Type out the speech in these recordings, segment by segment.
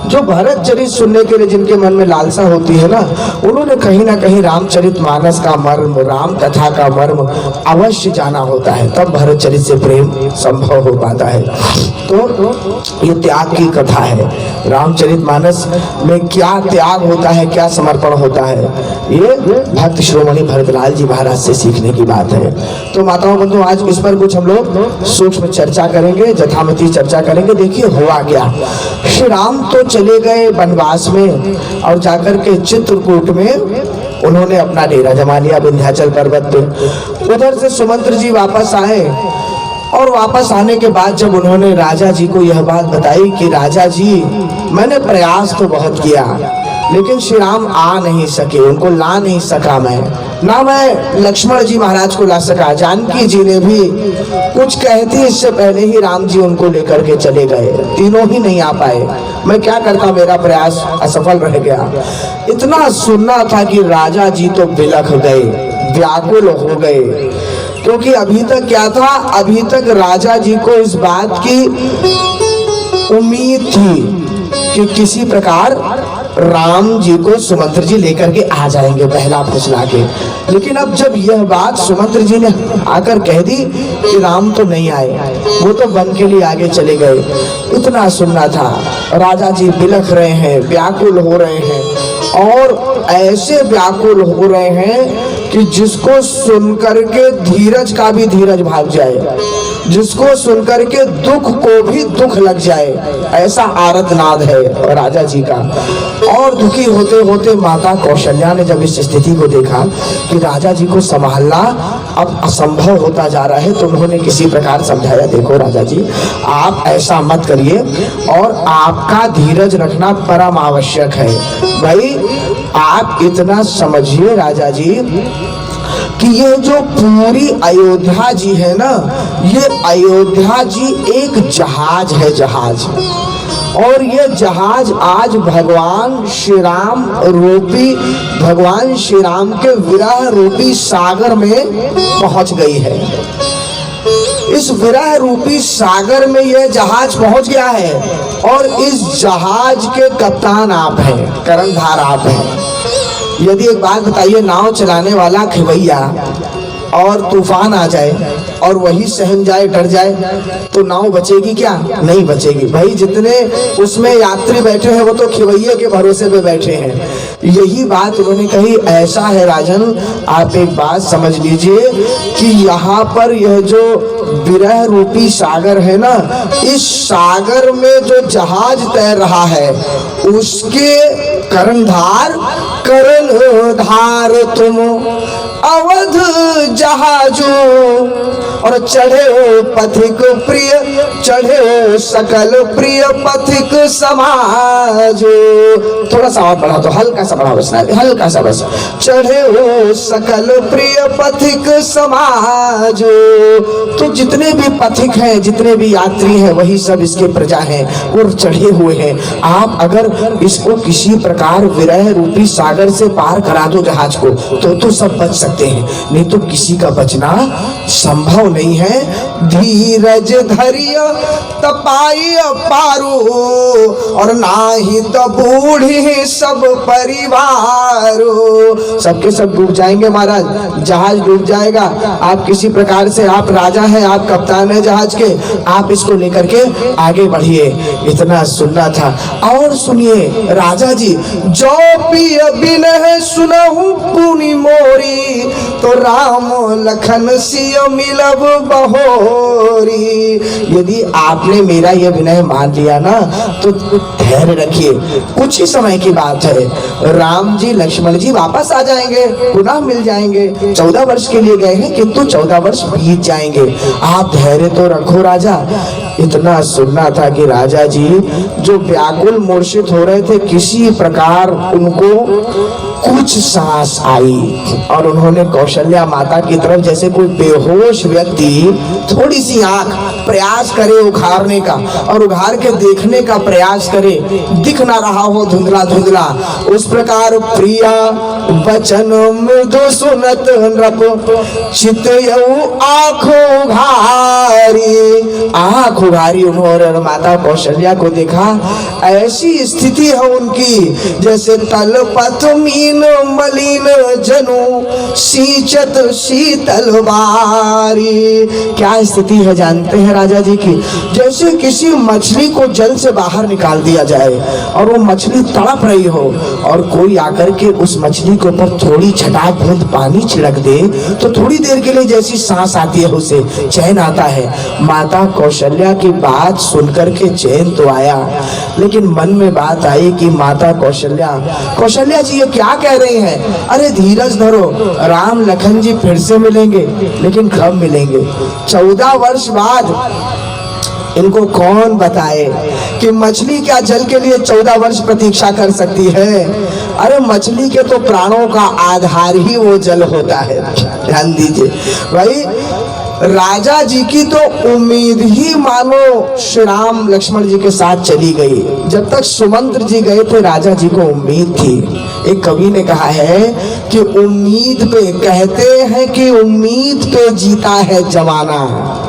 जो भरत चरित सुनने के लिए जिनके मन में लालसा होती है ना, उन्होंने कहीं ना कहीं रामचरितमानस का मर्म, राम कथा का मर्म अवश्य जाना होता है, तब भरत चरित से प्रेम संभव हो पाता है। तो ये त्याग की कथा है। रामचरितमानस में क्या त्याग होता है, क्या समर्पण होता है, ये भक्त शिरोमणि भरतलाल जी महाराज से सीखने की बात है। तो माताओं बंधु, आज इस पर कुछ हम लोग सूक्ष्म चर्चा करेंगे, जथामती चर्चा करेंगे। देखिए हुआ क्या, श्री राम तो चले गए वनवास में और जाकर के चित्रकूट में उन्होंने अपना डेरा जमा लिया विंध्याचल पर्वत पे। उधर से सुमंत्र जी वापस आए और वापस आने के बाद जब उन्होंने राजा जी को यह बात बताई कि राजा जी, मैंने प्रयास तो बहुत किया लेकिन श्री राम आ नहीं सके, उनको ला नहीं सका मैं लक्ष्मण जी महाराज को ला सका, जानकी जी ने भी कुछ कहती इससे पहले ही राम जी उनको लेकर के चले गए, तीनों ही नहीं आ पाए। मैं क्या करता, मेरा प्रयास असफल रह गया। इतना सुनना था कि राजा जी तो बिलख गए, व्याकुल हो गए, क्योंकि अभी तक क्या था, अभी तक राजा जी को इस बात की उम्मीद थी कि किसी प्रकार राम जी को सुमंत्र जी लेकर के आ जाएंगे बहला फुसला के। लेकिन अब जब यह बात सुमंत्र जी ने आकर कह दी कि राम तो नहीं आए, वो तो वन के लिए आगे चले गए, इतना सुनना था। राजा जी बिलख रहे हैं, व्याकुल हो रहे हैं, और ऐसे व्याकुल हो रहे हैं कि जिसको सुनकर के धीरज का भी धीरज भाग जाए, जिसको सुनकर के दुख को भी दुख लग जाए, ऐसा आर्तनाद है राजा जी का। और दुखी होते होते माता कौशल्या ने जब इस स्थिति को देखा कि राजा जी को संभालना अब असंभव होता जा रहा है, तो उन्होंने किसी प्रकार समझाया, देखो राजा जी, आप ऐसा मत करिए और आपका धीरज रखना परम आवश्यक है। भाई आप इतना समझिए राजा जी कि ये जो पूरी अयोध्या जी है ना, ये अयोध्या जी एक जहाज है, जहाज। और ये जहाज आज भगवान श्री राम रूपी, भगवान श्री राम के विरह रूपी सागर में पहुंच गई है। इस विरह रूपी सागर में यह जहाज पहुंच गया है और इस जहाज के कप्तान आप हैं, कर्णधार आप हैं। यदि एक बात बताइए, नाव चलाने वाला खिवैया और तूफान आ जाए और वही सहम जाए, डर जाए, तो नाव बचेगी क्या? नहीं बचेगी। भाई जितने उसमें यात्री बैठे हैं वो तो खिवैये के भरोसे पे बैठे हैं। यही बात उन्होंने कही। ऐसा है राजन, आप एक बात समझ लीजिए कि यहाँ पर यह जो विरह रूपी सागर है ना, इस सागर में जो जहाज तैर रहा है उसके कर्णधार, कर्णधार तुम अवध जहाजो, और चढ़े हो पथिक प्रिय, चढ़े हो सकल प्रिय पथिक समाजो। थोड़ा सा और बढ़ा तो, हल्का सा बढ़ा बस, हल्का सा बस। चढ़े हो सकल प्रिय पथिक समाजो। तो जितने भी पथिक हैं, जितने भी यात्री हैं, वही सब इसके प्रजा हैं और चढ़े हुए हैं। आप अगर इसको किसी प्रकार विरह रूपी सागर से पार करा दो जहाज को, तो सब बच सकते हैं, नहीं तो किसी का बचना संभव नहीं है। धीरज धैर्य तपाई पारू, और नाही तो बूढ़ी सब परिवार, सबके सब डूब जाएंगे महाराज, जहाज डूब जाएगा। आप किसी प्रकार से, आप राजा हैं, आप कप्तान हैं जहाज के, आप इसको लेकर के आगे बढ़िए। इतना सुनना था। और सुनिए राजा जी, जो पिय बिनह सुनहु पुनि मोरी, तो राम लखन सिय मिलब बहोरी। यदि आपने मेरा यह विनय मान लिया ना, तो धैर्य रखिए, कुछ ही समय की बात है, राम जी लक्ष्मण जी वापस आ जाएंगे, पुनः मिल जाएंगे। 14 वर्ष के लिए गए हैं, किंतु 14 वर्ष बीत जाएंगे, आप धैर्य तो रखो राजा। इतना सुनना था कि राजा जी जो व्याकुल मूर्छित हो रहे थे, किसी प्रकार उनको कुछ सांस आई और उन्होंने कौशल्या माता की तरफ जैसे कोई बेहोश व्यक्ति थोड़ी सी आंख प्रयास करे उघाड़ने का और उघाड़ के देखने का प्रयास करे, दिख ना रहा हो धुंधला धुंधला, उस प्रकार प्रिया वचन मृदु सुनत नृप चितयऊ आँखों घारी। आँख उघारी उन्होंने माता कौशल्या को देखा। ऐसी स्थिति है उनकी जैसे तलपत मीन मलिन जनु सींचत शीतल बारी। क्या स्थिति है जानते हैं राजा जी की? जैसे किसी मछली को जल से बाहर निकाल दिया जाए और वो मछली तड़प रही हो और कोई आकर के उस मछली के ऊपर थोड़ी छटाक बूंद पानी छिड़क दे तो थोड़ी देर के लिए जैसी सांस आती है उसे चैन आता है। माता कौशल्या की बात सुनकर के चैन तो आया, लेकिन मन में बात आई कि माता कौशल्या जी ये क्या कह रही हैं? अरे धीरज धरो, राम लखन जी फिर से मिलेंगे, लेकिन कब मिलेंगे? 14 वर्ष बाद। इनको कौन बताए कि मछली क्या जल के लिए 14 वर्ष प्रतीक्षा कर सकती है? अरे मछली के तो प्राणों का आधार ही वो जल होता है। ध्यान दीजिए भाई, राजा जी की तो उम्मीद ही मानो श्री राम लक्ष्मण जी के साथ चली गई। जब तक सुमंत्र जी गए थे राजा जी को उम्मीद थी। एक कवि ने कहा है कि उम्मीद पे, कहते हैं कि उम्मीद पे जीता है जमाना।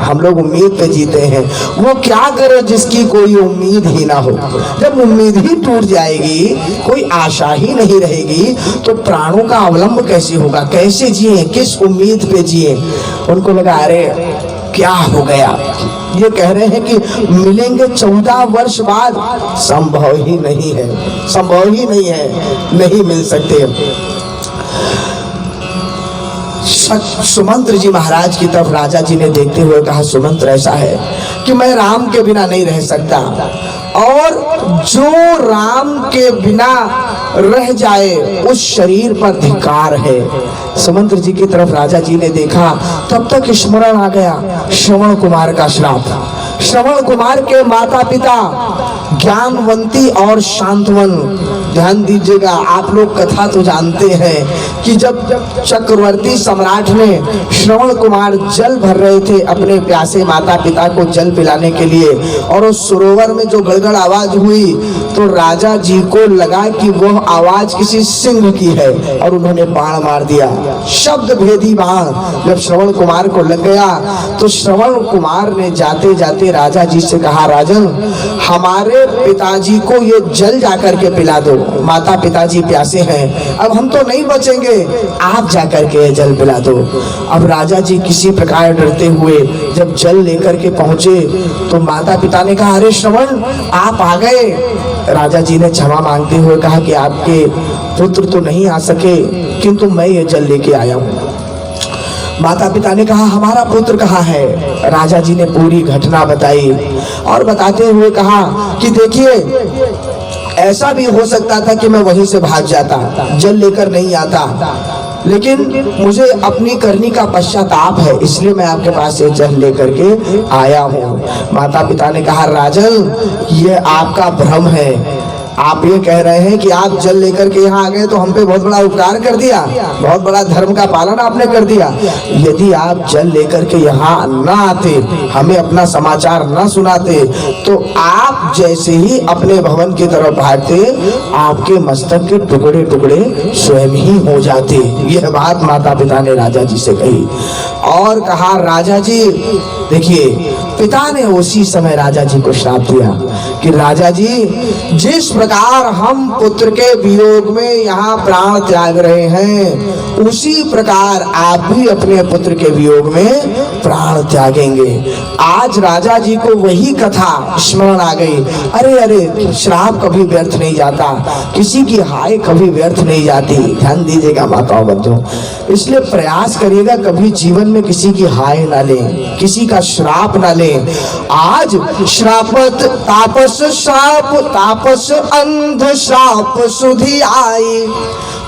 हम लोग उम्मीद पे जीते हैं। वो क्या करे जिसकी कोई उम्मीद ही ना हो। जब उम्मीद ही टूट जाएगी, कोई आशा ही नहीं रहेगी, तो प्राणों का अवलंब कैसे होगा? कैसे जिए? किस उम्मीद पे जिए? उनको लगा अरे क्या हो गया? ये कह रहे हैं कि मिलेंगे 14 वर्ष बाद। संभव ही नहीं है, संभव ही नहीं है, नहीं मिल सकते। सुमंत्र जी महाराज की तरफ राजा जी ने देखते हुए कहा, सुमंत्र ऐसा है कि मैं राम के बिना नहीं रह सकता, और जो राम के बिना रह जाए उस शरीर पर धिक्कार है। सुमंत्र जी की तरफ राजा जी ने देखा, तब तक स्मरण आ गया श्रवण कुमार का श्राप। श्रवण कुमार के माता पिता ज्ञानवंती और शांतवन। ध्यान दीजिएगा, आप लोग कथा तो जानते हैं कि जब चक्रवर्ती सम्राट ने श्रवण कुमार जल भर रहे थे अपने प्यासे माता पिता को जल पिलाने के लिए, और उस सरोवर में जो गड़गड़ आवाज हुई तो राजा जी को लगा कि वह आवाज किसी सिंह की है और उन्होंने बाण मार दिया। शब्द भेदी बाण जब श्रवण कुमार को लग गया तो श्रवण कुमार ने जाते जाते राजा जी से कहा, राजन हमारे पिताजी को ये जल जाकर के पिला दो, माता पिताजी प्यासे हैं, अब हम तो नहीं बचेंगे, आप जाकर के जल पिला दो। अब राजा जी किसी प्रकार डरते हुए जब जल लेकर के पहुंचे तो माता पिता ने कहा, अरे श्रवण आप आ गए। राजा जी ने क्षमा मांगते हुए कहा कि आपके पुत्र तो नहीं आ सके, किंतु मैं ये जल लेके आया हूँ। माता पिता ने कहा, हमारा पुत्र कहाँ है? राजा जी ने पूरी घटना बताई और बताते हुए कहा कि देखिए, ऐसा भी हो सकता था कि मैं वहीं से भाग जाता, जल लेकर नहीं आता, लेकिन मुझे अपनी करनी का पश्चाताप है, इसलिए मैं आपके पास ये जल लेकर के आया हूँ। माता पिता ने कहा, राजन ये आपका भ्रम है। आप ये कह रहे हैं कि आप जल लेकर के यहाँ आ गए तो हम पे बहुत बड़ा उपकार कर दिया, बहुत बड़ा धर्म का पालन आपने कर दिया। यदि आप जल लेकर के यहाँ ना आते, हमें अपना समाचार ना सुनाते, तो आप जैसे ही अपने भवन की तरफ भागते, आपके मस्तक के टुकड़े टुकड़े स्वयं ही हो जाते। यह बात माता पिता ने राजा जी से कही और कहा, राजा जी देखिए, पिता ने उसी समय राजा जी को श्राप दिया कि राजा जी, जिस प्रकार हम पुत्र के वियोग में यहाँ प्राण त्याग रहे हैं, उसी प्रकार आप भी अपने पुत्र के वियोग में प्राण त्यागेंगे। आज राजा जी को वही कथा स्मरण आ गई। अरे अरे, श्राप कभी व्यर्थ नहीं जाता, किसी की हाय कभी व्यर्थ नहीं जाती। ध्यान दीजिएगा माताओं बच्चों, इसलिए प्रयास करिएगा कभी जीवन में किसी की हाय ना लें, किसी का श्राप ना लें। आज श्रापत तापस श्राप, तापस अंध श्राप सुधि आई,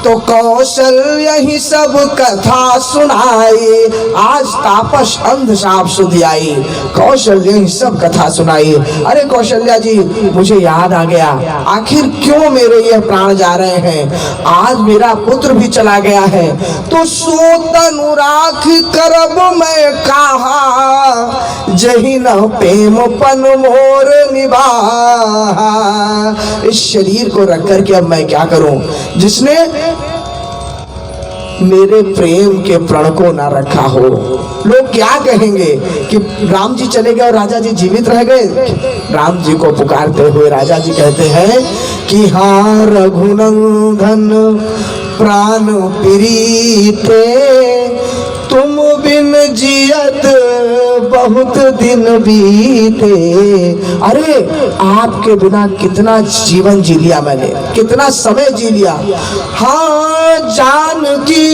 तो कौशल्य ही सब कथा सुनाई। आज तापस अंध साप सुध आई, कौशल्य ही सब कथा सुनाई। अरे कौशल्या जी, मुझे याद आ गया, आखिर क्यों मेरे ये प्राण जा रहे हैं। आज मेरा पुत्र भी चला गया है, तो सो तनु राख करब मैं कहा, जही न प्रेम पन मोर निभा। इस शरीर को रख करके अब मैं क्या करूं, जिसने मेरे प्रेम के प्रण को ना रखा हो। लोग क्या कहेंगे कि राम जी चले गए और राजा जी जीवित रह गए। राम जी को पुकारते हुए राजा जी कहते हैं कि हाँ रघुनंदन प्राण प्रीते, तुम बिन जियत बहुत दिन बीते। अरे आपके बिना कितना जीवन जी लिया मैंने, कितना समय जी लिया। हाँ जानकी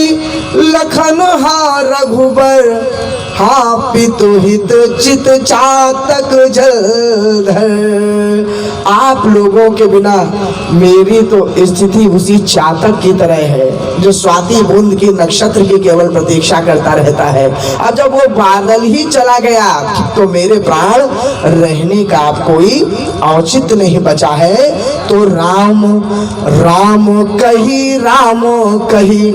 लखन हा रघुबर, हाँ पितु हित चित चातक जलधर। आप लोगों के बिना मेरी तो स्थिति उसी चातक की तरह है जो स्वाति बूंद की नक्षत्र की केवल प्रतीक्षा करता रहता है। अब जब वो बादल ही चला गया तो मेरे प्राण रहने का अब कोई औचित्य नहीं बचा है। तो राम राम कही राम कही,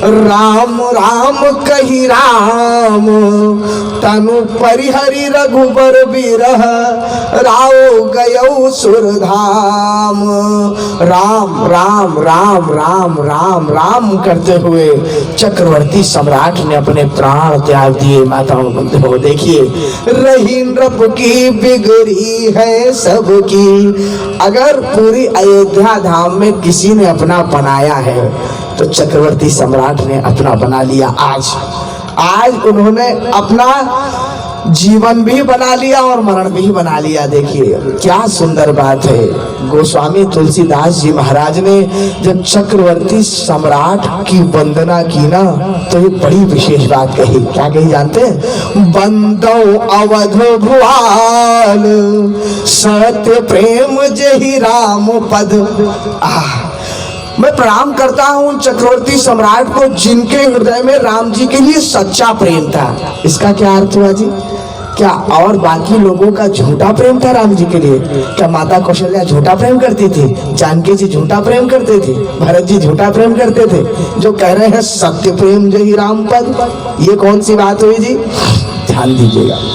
राम राम कही राम, तनु परिहरि रघुबर बिरह, राव गयौ सुरधाम। राम राम राम राम राम राम करते हुए चक्रवर्ती सम्राट ने अपने प्राण त्याग दिए। माताओं बंधुओं देखिए, रही नृप की बिगड़ी है सबकी। अगर पूरी अयोध्या धाम में किसी ने अपना बनाया है तो चक्रवर्ती सम्राट ने अपना बना लिया। आज उन्होंने अपना जीवन भी बना लिया और मरण भी बना लिया। देखिए क्या सुंदर बात है। गोस्वामी तुलसीदास जी महाराज ने जब चक्रवर्ती सम्राट की वंदना की ना तो ये बड़ी विशेष बात कही। क्या कही जानते हैं? बंदो अवध भुआल, सत्य प्रेम जहि राम पद। मैं प्रणाम करता हूं चक्रवर्ती सम्राट को जिनके हृदय में राम जी के लिए सच्चा प्रेम था। इसका क्या अर्थ हुआ जी? क्या और बाकी लोगों का झूठा प्रेम था राम जी के लिए? क्या माता कौशल्या झूठा प्रेम करती थी? जानकी जी झूठा प्रेम करते थे? भरत जी झूठा प्रेम करते थे? जो कह रहे हैं सत्य प्रेम जय राम पद, ये कौन सी बात हुई जी? ध्यान दीजिएगा।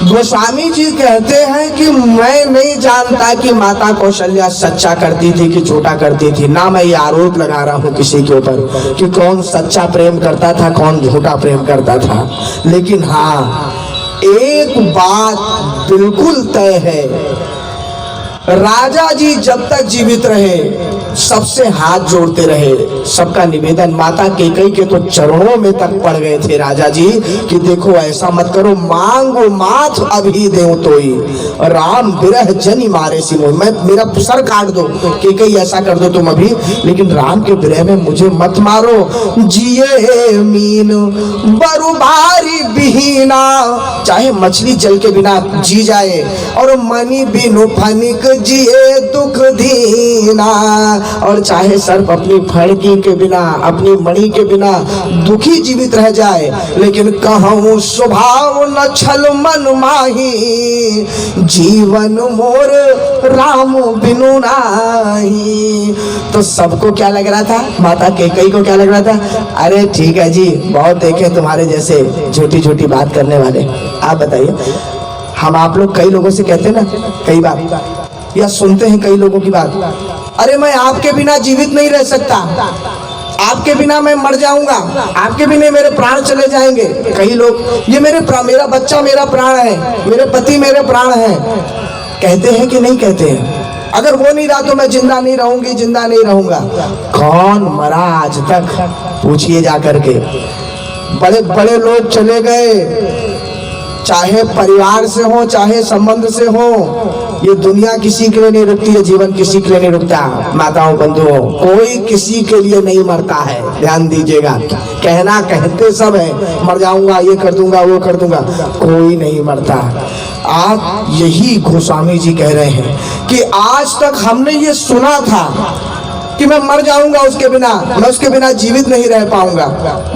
गोस्वामी जी कहते हैं कि मैं नहीं जानता कि माता कौशल्या सच्चा करती थी कि झूठा करती थी। ना मैं ये आरोप लगा रहा हूँ किसी के ऊपर कि कौन सच्चा प्रेम करता था कौन झूठा प्रेम करता था। लेकिन हाँ एक बात बिल्कुल तय है, राजा जी जब तक जीवित रहे सबसे हाथ जोड़ते रहे। सबका निवेदन, माता कैकेयी के तो चरणों में तक पड़ गए थे राजा जी कि देखो ऐसा मत करो, मांगो माथ अभी देव तोई, राम बिरह जनि मारे सिमोई। मैं मेरा सर काट दो, कैकेयी ऐसा कर दो तुम अभी, लेकिन राम के बिरह में मुझे मत मारो। जिये मीन बरु भारी बिहीना, चाहे मछली जल के बिना जी जाए, और मणि बिनु फनिक जिए दुख दीना, और चाहे सर्प अपनी फड़की के बिना अपनी मणि के बिना दुखी जीवित रह जाए, लेकिन कहूँ स्वभाव न छल मन माही, जीवन मोर राम बिनु नाही। तो सबको क्या लग रहा था? माता कैकेयी को क्या लग रहा था? अरे ठीक है जी, बहुत देखे तुम्हारे जैसे झूठी झूठी बात करने वाले। आप बताइए, हम आप लोग कई लोगों से कहते हैं ना कई बार, या सुनते हैं कई लोगों की बात, अरे मैं आपके बिना जीवित नहीं रह सकता, आपके बिना मैं मर जाऊंगा, आपके बिना मेरे प्राण चले जाएंगे। कई लोग ये मेरा बच्चा मेरा प्राण है, मेरे पति मेरे प्राण हैं, कहते हैं कि नहीं कहते हैं? अगर वो नहीं रहा तो मैं जिंदा नहीं रहूंगी, जिंदा नहीं रहूंगा। कौन मरा आज तक? पूछिए जा करके। बड़े बड़े लोग चले गए, चाहे परिवार से हो चाहे संबंध से हो, ये दुनिया किसी के लिए नहीं रुकती है, जीवन किसी के लिए नहीं रुकता। माताओं बंधुओं, कोई किसी के लिए नहीं मरता है, ध्यान दीजिएगा। कहते सब है मर जाऊंगा, ये कर दूंगा वो कर दूंगा, कोई नहीं मरता। आज यही गोस्वामी जी कह रहे हैं कि आज तक हमने ये सुना था कि मैं मर जाऊंगा उसके बिना, मैं उसके बिना जीवित नहीं रह पाऊंगा।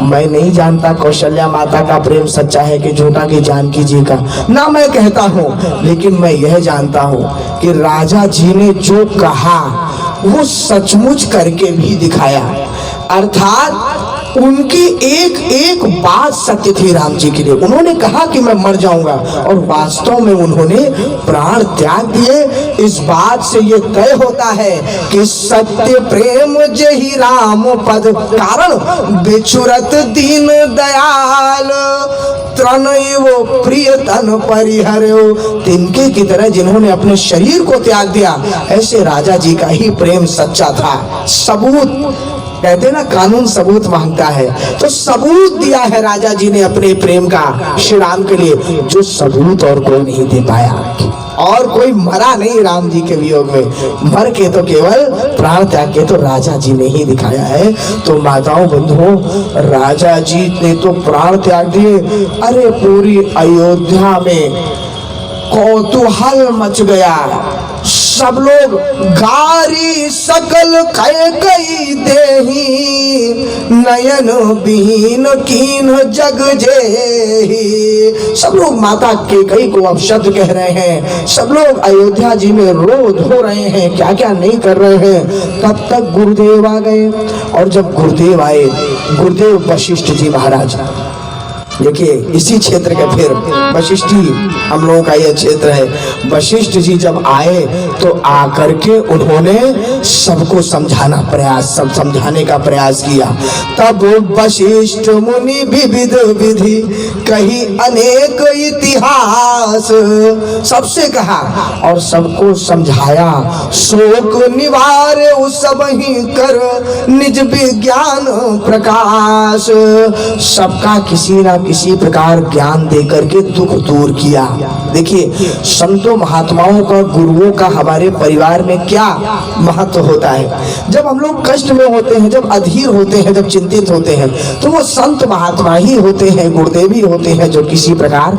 मैं नहीं जानता कौशल्या माता का प्रेम सच्चा है कि झूठा, कि जानकी जी का ना मैं कहता हूँ, लेकिन मैं यह जानता हूँ कि राजा जी ने जो कहा वो सचमुच करके भी दिखाया। अर्थात उनकी एक एक बात सत्य थी राम जी के लिए। उन्होंने कहा कि मैं मर जाऊंगा और वास्तव में उन्होंने प्राण त्याग दिए। इस बात से ये तय होता है कि सत्य प्रेम जहि राम पद कारण बिछुरत दीन दयाल तनय वो प्रिय तन परिहरो। तिनके की तरह जिन्होंने अपने शरीर को त्याग दिया, ऐसे राजा जी का ही प्रेम सच्चा था। सबूत कहते ना, कानून सबूत मांगता है, तो सबूत दिया है राजा जी ने अपने प्रेम का श्री राम के लिए, जो सबूत और कोई नहीं दे पाया। और कोई मरा नहीं राम जी के वियोग में, मर के तो केवल प्राण त्याग के तो राजा जी ने ही दिखाया है। तो माताओं बंधुओं, राजा जी ने तो प्राण त्याग दिए। अरे पूरी अयोध्या में कौतूहल मच गया। सब लोग गारी सकल कई देही नयन बीन कीन जग जेही। सब लोग माता के कई को अपशब्द कह रहे हैं। सब लोग अयोध्या जी में रो धो रहे हैं, क्या क्या नहीं कर रहे हैं। तब तक गुरुदेव आ गए। और जब गुरुदेव आए, गुरुदेव वशिष्ठ जी महाराज, देखिए इसी क्षेत्र के फिर वशिष्ठी हम लोगों का यह क्षेत्र है। वशिष्ठ जी जब आए तो आकर के उन्होंने सबको समझाना प्रयास, सब समझाने का प्रयास किया। तब वशिष्ठ मुनि विविध विधि कही अनेक इतिहास, सबसे कहा और सबको समझाया। शोक निवारे सब ही कर निज विज्ञान प्रकाश, सबका किसी ना किसी प्रकार ज्ञान देकर के दुख दूर किया। देखिए संतों महात्माओं का, गुरुओं का हमारे परिवार में क्या महत्व होता है। जब हम लोग कष्ट में होते हैं, जब अधीर होते हैं, जब चिंतित होते हैं, तो वो संत महात्मा ही होते हैं, गुरुदेव ही होते हैं, जो किसी प्रकार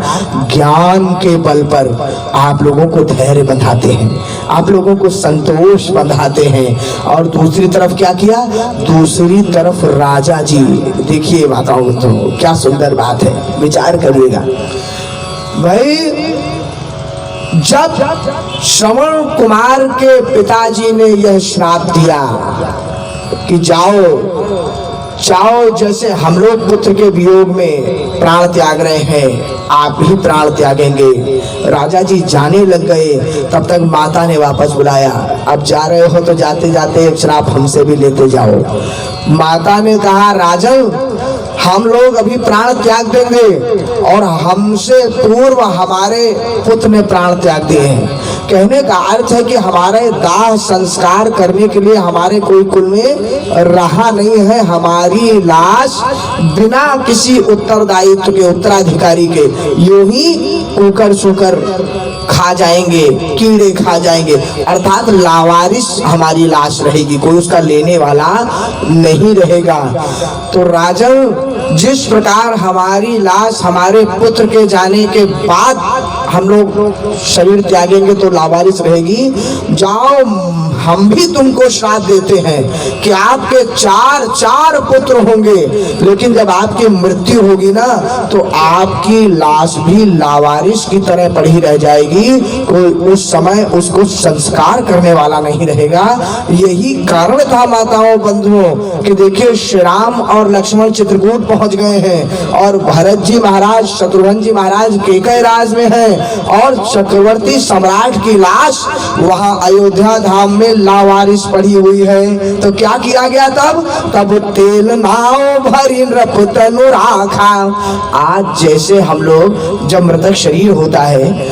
ज्ञान के बल पर आप लोगों को धैर्य बंधाते हैं, आप लोगों को संतोष बंधाते हैं। और दूसरी तरफ क्या किया, दूसरी तरफ राजा जी, देखिए माताओं तो क्या सुंदर बात है, विचार करिएगा भाई। जब श्रवण कुमार के पिताजी ने यह श्राप दिया कि जाओ जैसे हम लोग पुत्र के वियोग में प्राण त्याग रहे हैं, आप भी प्राण त्यागेंगे। राजा जी जाने लग गए। तब तक माता ने वापस बुलाया। अब जा रहे हो तो जाते जाते एक श्राप हमसे भी लेते जाओ। माता ने कहा, राजन हम लोग अभी प्राण त्याग देंगे और हमसे पूर्व हमारे पुत्र ने प्राण त्याग दिए हैं। कहने का अर्थ है कि हमारे दाह संस्कार करने के लिए हमारे कोई कुल में रहा नहीं है। हमारी लाश बिना किसी उत्तरदायित्व के, उत्तराधिकारी के, यूं ही कुकर सुकर खा जाएंगे, कीड़े खा जाएंगे। अर्थात लावारिस हमारी लाश रहेगी, कोई उसका लेने वाला नहीं रहेगा। तो राजन जिस प्रकार हमारी लाश हमारे पुत्र के जाने के बाद हम लोग शरीर त्यागेंगे तो लावारिस रहेगी, जाओ हम भी तुमको श्राप देते हैं कि आपके चार पुत्र होंगे, लेकिन जब आपकी मृत्यु होगी ना तो आपकी लाश भी लावारिस की तरह पड़ी रह जाएगी, कोई उस समय उसको संस्कार करने वाला नहीं रहेगा। यही कारण था माताओं बंधुओं कि देखिए श्री राम और लक्ष्मण चित्रकूट पहुंच गए हैं और भरत जी महाराज, शत्रुघ्न जी महाराज कैकई राज में हैं और चक्रवर्ती सम्राट की लाश वहां अयोध्या धाम में लावारिस पड़ी हुई है। तो क्या किया गया तब तेल नाव भरी नृप तनु राखा। आज जैसे हम लोग जब मृतक शरीर होता है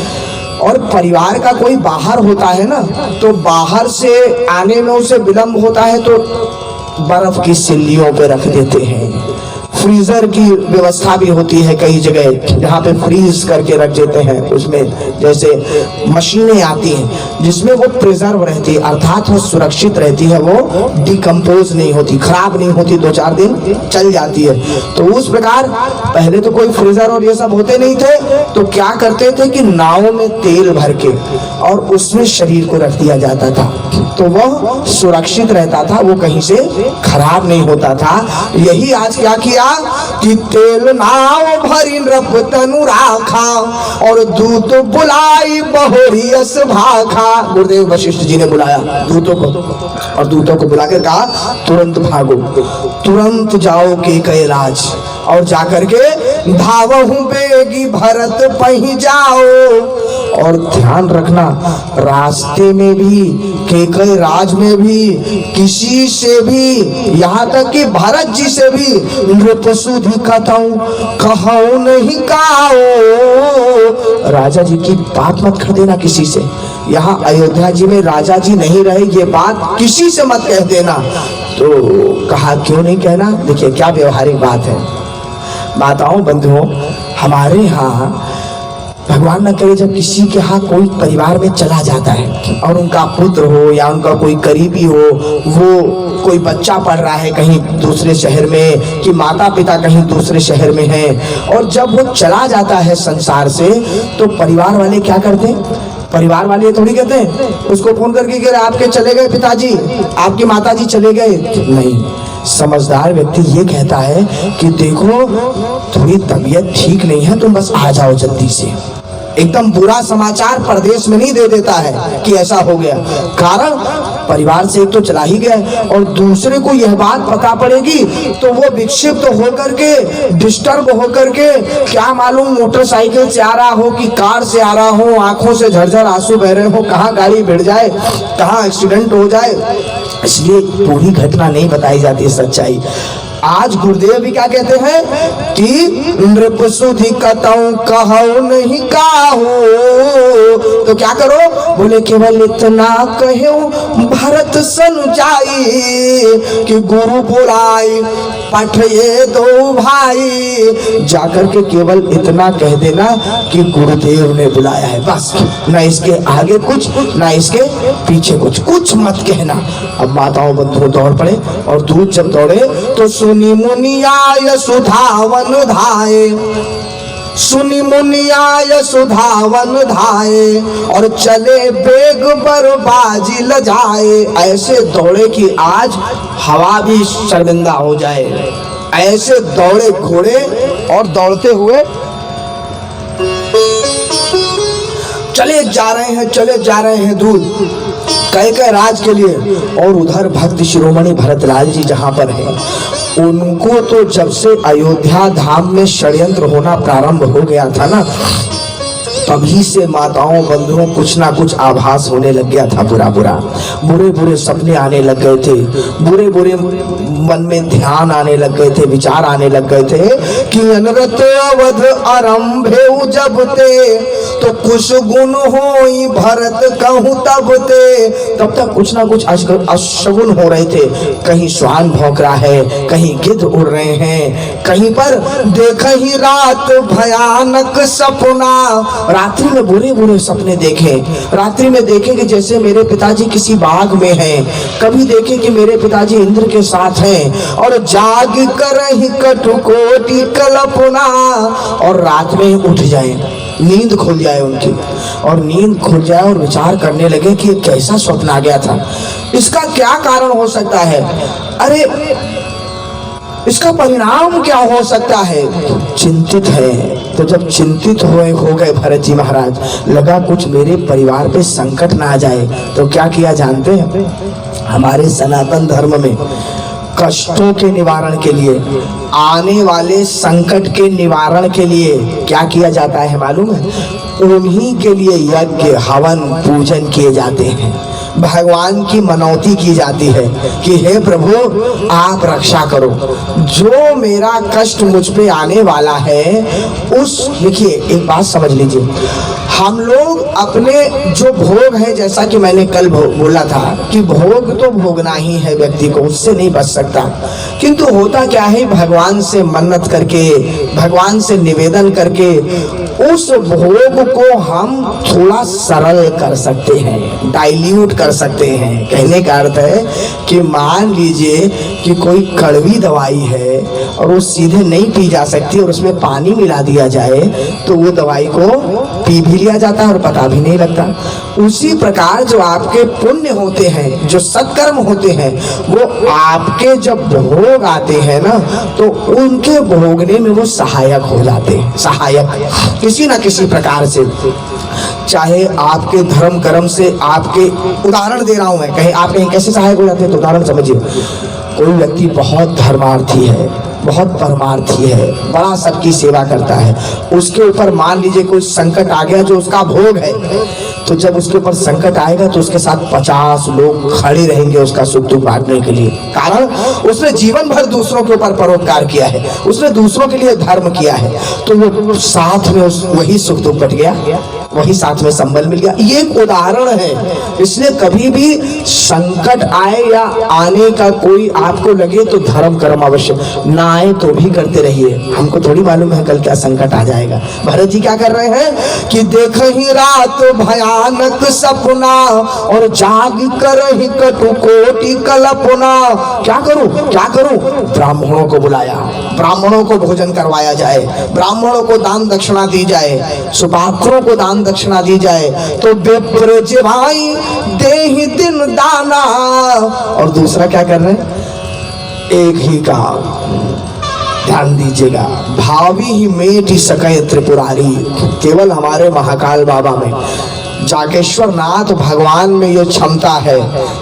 और परिवार का कोई बाहर होता है ना, तो बाहर से आने में उसे विलंब होता है तो बर्फ की सिल्लियों पे रख देते हैं, फ्रीजर की व्यवस्था भी होती है कई जगह, जहाँ पे फ्रीज करके रख देते हैं, उसमें जैसे मशीनें आती हैं जिसमें वो प्रिजर्व रहती है, अर्थात वो सुरक्षित रहती है, वो डिकम्पोज नहीं होती, खराब नहीं होती, 2-4 दिन चल जाती है। तो उस प्रकार पहले तो कोई फ्रीजर और ये सब होते नहीं थे, तो क्या करते थे कि नाव में तेल भर के और उसमें शरीर को रख दिया जाता था, तो वह सुरक्षित रहता था, वो कहीं से खराब नहीं होता था। यही आज क्या किया कि तेल नाव भरी नृप तनु राखा और दूत बुलाई बहुरियस भाखा। गुरुदेव वशिष्ठ जी ने बुलाया दूतों को, और दूतों को बुलाकर कहा तुरंत भागो, तुरंत जाओ केकई राज, और जाकर के धावहु बेगी भरत पही जाओ। और ध्यान रखना, रास्ते में भी केकई राज में भी किसी से भी, यहाँ तक कि भरत जी से भी नृपसुधि कहूं नहीं काओ। राजा जी की बात मत कर देना किसी से, यहाँ अयोध्या जी में राजा जी नहीं रहे, ये बात किसी से मत कह देना। तो कहा क्यों नहीं कहना, देखिए क्या व्यवहारिक बात है। माताओं बंधुओं, हमारे यहाँ भगवान न करे जब किसी के यहाँ कोई परिवार में चला जाता है और उनका पुत्र हो या उनका कोई करीबी हो, वो कोई बच्चा पढ़ रहा है कहीं दूसरे शहर में, कि माता पिता कहीं दूसरे शहर में हैं, और जब वो चला जाता है संसार से, तो परिवार वाले क्या करते हैं? परिवार वाले थोड़ी कहते हैं उसको फोन करके कह रहे आपके चले गए पिताजी, आपकी माताजी चले गए। नहीं, समझदार व्यक्ति ये कहता है कि देखो थोड़ी तबीयत ठीक नहीं है, तुम बस आ जाओ जल्दी से। एकदम बुरा समाचार परदेश में नहीं दे देता है कि ऐसा हो गया, कारण परिवार से एक तो चला ही गया और दूसरे को यह बात पता पड़ेगी तो वो विक्षिप्त होकर के, डिस्टर्ब होकर के, क्या मालूम मोटरसाइकिल से आ रहा हो कि कार से आ रहा हो, आंखों से झरझर आंसू बह रहे हो, कहाँ गाड़ी भिड़ जाए, कहाँ एक्सीडेंट हो जाए। इसलिए पूरी घटना नहीं बताई जाती, सच्चाई। आज गुरुदेव भी क्या कहते हैं कि नृपसुधि कहूं नहीं काहू, तो क्या करो, बोले केवल इतना कहो भरत सन जाई कि गुरु बुलाई पठये दो भाई। जाकर के केवल इतना कह देना कि गुरुदेव ने बुलाया है, बस, ना इसके आगे कुछ ना इसके पीछे कुछ मत कहना। अब माताओं बंधुओं दौड़ पड़े, और दूध जब दौड़े तो सुनी मुनियाय सुधावन धाये, सुनी मुनियाय सुधावन धाये, और चले बेग बरबाजी लजाए। ऐसे दौड़े कि आज हवा भी शर्मिंदा हो जाए, ऐसे दौड़े घोड़े, और दौड़ते हुए चले जा रहे हैं दूध कह राज के लिए। और उधर भक्त शिरोमणि भरतलाल जी जहां पर है, उनको तो जब से अयोध्या धाम में षड्यंत्र होना प्रारंभ हो गया था ना, तभी से माताओं बंधुओं कुछ ना कुछ आभास होने लग गया था, बुरे सपने आने लग गए थे, बुरे मन में ध्यान आने लग गए थे, विचार आने लग गए थे कि अनरत अवध आरंभे जब ते, तो कुछ गुण होई भरत कहूं तब ते। तब तक कुछ ना कुछ अशगुन हो रहे थे, कहीं श्वान भौंक रहा है, कहीं गिद्ध उड़ रहे हैं, कहीं पर देख ही रात भयानक सपना। रात्रि में बुरे सपने देखे, रात्रि में देखे कि जैसे मेरे पिताजी किसी बाग में हैं, कभी देखे कि मेरे पिताजी इंद्र के साथ हैं, और जाग कर ही कटुकोटि कल्पना, और रात में उठ जाए, नींद खुल जाए उनकी, और नींद खुल जाए और विचार करने लगे कि कैसा स्वप्न आ गया था, इसका क्या कारण हो सकता है, अरे इसका परिणाम क्या हो सकता है। चिंतित है, तो जब चिंतित हो गए भरत जी महाराज, लगा कुछ मेरे परिवार पे संकट ना आ जाए, तो क्या किया जानते हैं, हमारे सनातन धर्म में कष्टों के निवारण के लिए, आने वाले संकट के निवारण के लिए क्या किया जाता है मालूम है, उन्हीं के लिए यज्ञ हवन पूजन किए जाते हैं। भगवान की मनौती की जाती है कि हे प्रभु आप रक्षा करो, जो मेरा कष्ट मुझ पे आने वाला है उस, देखिए एक बात समझ लीजिए, हम लोग अपने जो भोग है, जैसा कि मैंने कल बोला था कि भोग तो भोगना ही है व्यक्ति को, उससे नहीं बच सकता, किंतु होता क्या है, भगवान से मन्नत करके, भगवान से निवेदन करके उस भोग को हम थोड़ा सरल कर सकते हैं, डाइल्यूट कर सकते हैं। कहने का अर्थ है कि मान लीजिए कि कोई कड़वी दवाई है और वो सीधे नहीं पी जा सकती और उसमें पानी मिला दिया जाए तो वो दवाई को पी भी लिया जाता है और पता भी नहीं लगता। उसी प्रकार जो आपके पुण्य होते हैं, जो सत्कर्म होते हैं, वो आपके जब भोग आते हैं ना तो उनके भोगने में वो सहायक हो जाते हैं, सहायक किसी ना किसी प्रकार से। चाहे आपके धर्म कर्म से, आपके उदाहरण दे रहा हूं मैं, कहीं आप कहीं कैसे सहायक हो जाते हैं तो उदाहरण समझिए। कोई व्यक्ति बहुत धर्मार्थी है, बहुत परमार्थी है, बड़ा सबकी सेवा करता है, उसके ऊपर मान लीजिए कोई संकट आ गया जो उसका भोग है, तो जब उसके ऊपर संकट आएगा तो उसके साथ 50 लोग खड़े रहेंगे उसका सुख दुख बांटने के लिए। कारण उसने जीवन भर दूसरों के ऊपर परोपकार किया है, उसने दूसरों के लिए धर्म किया है, तो वो साथ में वही सुख दुख बट गया, वही साथ में संबल मिल गया। ये एक उदाहरण है। इसलिए कभी भी संकट आए या आने का कोई आपको लगे तो धर्म कर्म अवश्य, ना आए तो भी करते रहिए। हमको थोड़ी मालूम है कल क्या संकट आ जाएगा। भरत जी क्या कर रहे हैं कि देख ही रात भयानक सपना और जाग कर ही कटु कोटि कल्पना। क्या करूं क्या करूं? ब्राह्मणों को बुलाया, ब्राह्मणों को भोजन करवाया जाए, ब्राह्मणों को दान दक्षिणा दी जाए, सुपात्रों को दान दक्षिणा दी जाए, तो विप्र जे भाई दे ही दिन दाना। और दूसरा क्या कर रहे हैं? एक ही काम, ध्यान दीजिएगा, भावी ही मेटी सके त्रिपुरारी। केवल हमारे महाकाल बाबा में, जागेश्वर नाथ भगवान में ये क्षमता है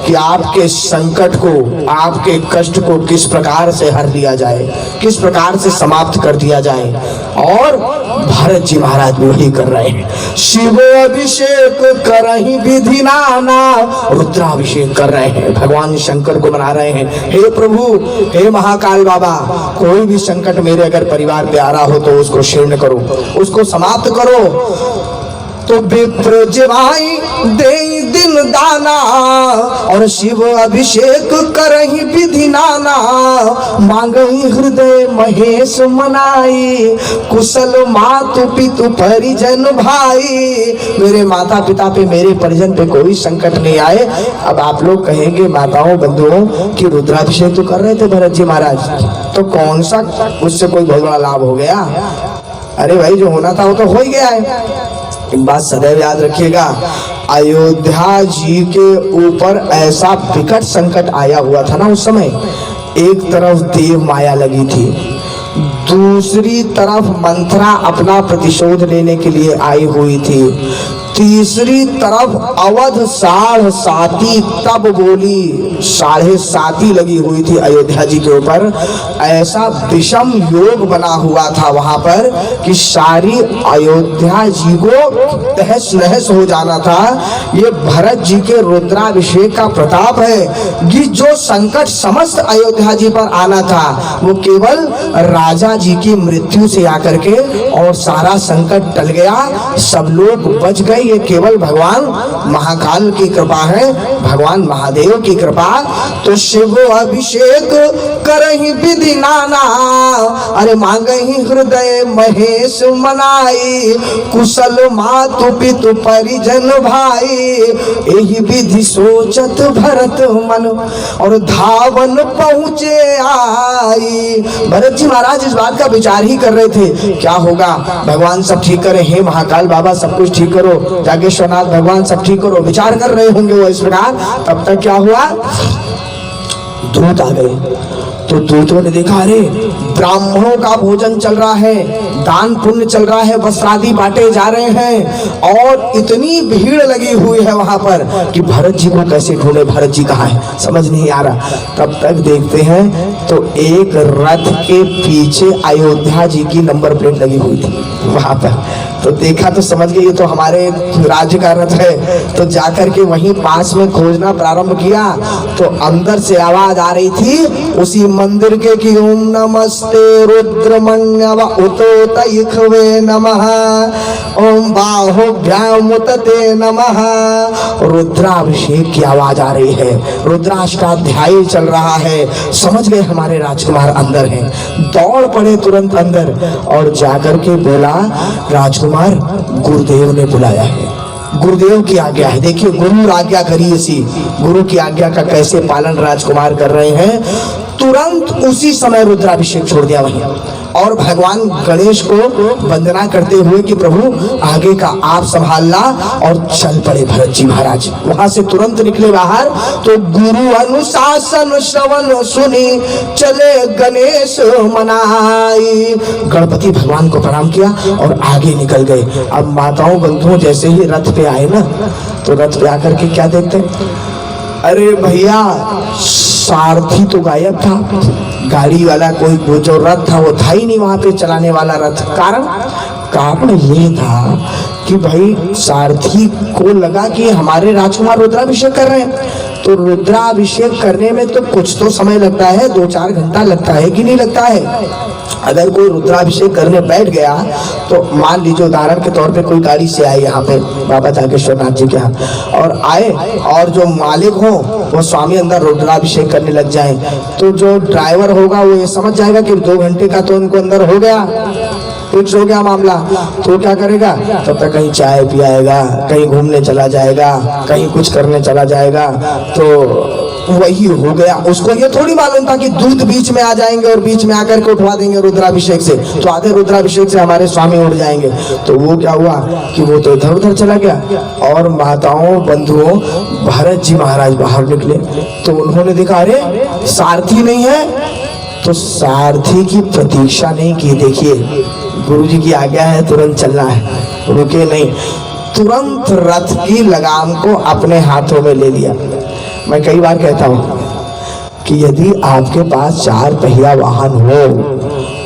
कि आपके संकट को, आपके कष्ट को किस प्रकार से हर लिया जाए, किस प्रकार से समाप्त कर दिया जाए। और भरत जी महाराज भी वही कर रहे हैं। शिव अभिषेक करहि विधि नाना, रुद्राभिषेक कर रहे हैं, भगवान शंकर को मना रहे हैं। हे प्रभु, हे महाकाल बाबा, कोई भी संकट मेरे अगर परिवार पे आ रहा हो तो उसको शीर्ण करो, उसको समाप्त करो। तो विप्र जिवाई दे दिन दाना और शिव अभिषेक करहि विधि नाना। मांगहि हृदय महेश मनाई, कुशल मातु पितु परिजन भाई। मेरे माता पिता पे, मेरे परिजन पे कोई संकट नहीं आए। अब आप लोग कहेंगे माताओं बंधुओं कि रुद्राभिषेक तो कर रहे थे भरत जी महाराज, तो कौन सा उससे कोई बहुत बड़ा लाभ हो गया? अरे भाई, जो होना था वो तो हो ही गया है। एक बात सदैव याद रखिएगा, अयोध्या जी के ऊपर ऐसा विकट संकट आया हुआ था ना उस समय। एक तरफ देव माया लगी थी, दूसरी तरफ मंथरा अपना प्रतिशोध लेने के लिए आई हुई थी, तीसरी तरफ अवध 7.5 तब बोली 7.5 लगी हुई थी अयोध्या जी के ऊपर। ऐसा विषम योग बना हुआ था वहां पर कि सारी अयोध्या जी को तहस नहस हो जाना था। ये भरत जी के रुद्राभिषेक का प्रताप है कि जो संकट समस्त अयोध्या जी पर आना था वो केवल राजा जी की मृत्यु से आकर के, और सारा संकट टल गया, सब लोग बच गए। ये केवल भगवान महाकाल की कृपा है, भगवान महादेव की कृपा। तो शिव अभिषेक करहि विधि नाना, अरे मांगहि हृदय महेश मनाई, कुशल मातु पितु परिजन भाई। यही विधि सोचत भरत मन और धावन पहुँचे आई। भरत जी महाराज इस बात का विचार ही कर रहे थे, क्या होगा, भगवान सब ठीक करे, हे महाकाल बाबा सब कुछ ठीक करो, जागेश्वरनाथ भगवान सब ठीक करो, विचार कर रहे होंगे वो इस प्रकार। तब तक क्या हुआ, दूत आ गए। तो दूतों ने देखा, अरे ब्राह्मणों का भोजन चल रहा है, दान पुण्य चल रहा है, वस्त्रादि बांटे जा रहे हैं और इतनी भीड़ लगी हुई है वहां पर कि भरत जी को कैसे ढूंढे, भरत जी कहाँ है, समझ नहीं आ रहा। तब तक देखते हैं तो एक रथ के पीछे अयोध्या जी की नंबर प्लेट लगी हुई थी वहां पर। तो देखा तो समझ गए ये तो हमारे राज्य का रथ है। तो जाकर के वहीं पास में खोजना प्रारंभ किया तो अंदर से आवाज आ रही थी उसी मंदिर के कि ओम नमस्ते रुद्रमण्यव उतोतयिखवे नमः, ओम बाहुभ्यामुतते नमः। रुद्राभिषेक की आवाज आ रही है, रुद्राष्टाध्यायी चल रहा है। समझ गए हमारे राजकुमार अंदर हैं, दौड़ पड़े तुरंत अंदर और जाकर के बोला, राजकुमार गुरुदेव ने बुलाया है, गुरुदेव की आज्ञा है। देखिए गुरु आज्ञा करी, इसी गुरु की आज्ञा का कैसे पालन राजकुमार कर रहे हैं। तुरंत उसी समय रुद्राभिषेक छोड़ दिया वहीं और भगवान गणेश को वंदना करते हुए कि प्रभु आगे का आप संभालना, और चल पड़े भरत जी महाराज। वहां से तुरंत निकले बाहर तो गुरु अनुशासन श्रवण सुनी चले गणेश मनाई। गणपति भगवान को प्रणाम किया और आगे निकल गए। अब माताओं बंधुओं जैसे ही रथ पे आए ना, तो रथ पे आकर के क्या देखते, अरे भैया सारथी तो गायब था, गाड़ी वाला कोई, वो जो रथ था वो था ही नहीं वहां पे चलाने वाला रथ। कारण ये था कि भाई सारथी को लगा कि हमारे राजकुमार रुद्राभिषेक कर रहे हैं, तो रुद्राभिषेक करने में तो कुछ तो समय लगता है, 2-4 घंटा लगता है कि नहीं लगता है। अगर कोई रुद्राभिषेक करने बैठ गया तो मान लीजिए उदाहरण के तौर पे कोई गाड़ी से आए यहाँ पे बाबा जागेश्वरनाथ जी के यहाँ और आए और जो मालिक हो वो स्वामी अंदर रुद्राभिषेक करने लग जाए, तो जो ड्राइवर होगा वो ये समझ जाएगा कि 2 घंटे का तो उनको अंदर हो गया, फिक्स हो गया मामला। तो क्या करेगा, तब तक कहीं चाय पियाएगा, कहीं घूमने चला जाएगा, कहीं कुछ करने चला जाएगा। तो वही हो गया। उसको ये थोड़ी मालूम था कि दूत बीच में आ जाएंगे और बीच में आकर के उठवा देंगे रुद्राभिषेक से, तो आधे रुद्राभिषेक से हमारे स्वामी उड़ जाएंगे। तो वो क्या हुआ कि वो तो इधर उधर चला गया। और माताओं बंधुओं भरत जी महाराज बाहर निकले तो उन्होंने देखा अरे सारथी नहीं है, तो सारथी की प्रतीक्षा नहीं की। देखिए गुरु जी की आज्ञा है, तुरंत चलना है, रुके नहीं, तुरंत रथ की लगाम को अपने हाथों में ले लिया। मैं कई बार कहता हूँ कि यदि आपके पास 4 पहिया वाहन हो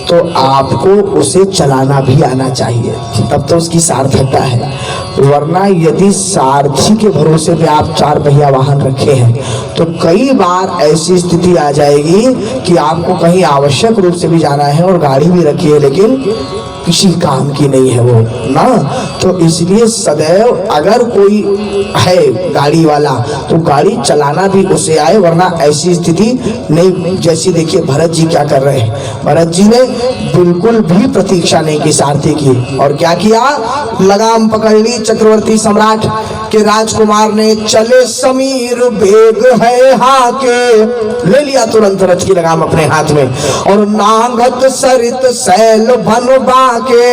तो आपको उसे चलाना भी आना चाहिए, तब तो उसकी सार्थकता है। वरना यदि सारथी के भरोसे पे आप 4 पहिया वाहन रखे हैं तो कई बार ऐसी स्थिति आ जाएगी कि आपको कहीं आवश्यक रूप से भी जाना है और गाड़ी भी रखी है लेकिन किसी काम की नहीं है वो ना। तो इसलिए सदैव अगर कोई है गाड़ी वाला तो गाड़ी चलाना भी उसे आए, वरना ऐसी स्थिति नहीं। जैसी देखिए भरत जी क्या कर रहे हैं, भरत जी ने बिल्कुल भी प्रतीक्षा नहीं की सारथी की, और क्या किया, लगाम पकड़ ली। चक्रवर्ती सम्राट के राजकुमार ने चले समीर बेग है हाके, ले लिया तुरंत रथ की लगाम अपने हाथ में, और नांगत सरित सैल भन के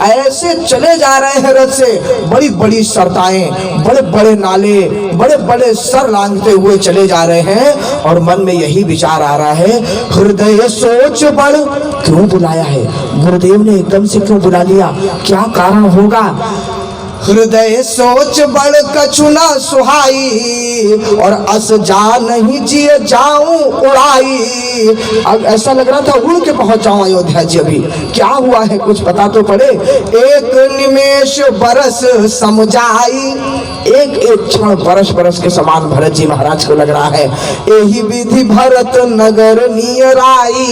ऐसे चले जा रहे हैं रथ से। बड़ी बड़ी सरताएं, बड़े बड़े नाले, बड़े बड़े सर लांघते हुए चले जा रहे हैं। और मन में यही विचार आ रहा है, हृदय सोच बड़ क्यों बुलाया है गुरुदेव ने, एकदम से क्यों बुला लिया, क्या कारण होगा। हृदय सोच बड़ कछुना सुहाई, और अस जा नहीं जिए जाऊं उड़ाई। अब ऐसा लग रहा था उड़ के पहुंच जाऊं अयोध्या जी। अभी क्या हुआ है कुछ पता तो पड़े। एक निमेष बरस समझाई, एक एक क्षण बरस बरस के समान भरत जी महाराज को लग रहा है। यही विधि भरत नगर नियर आई।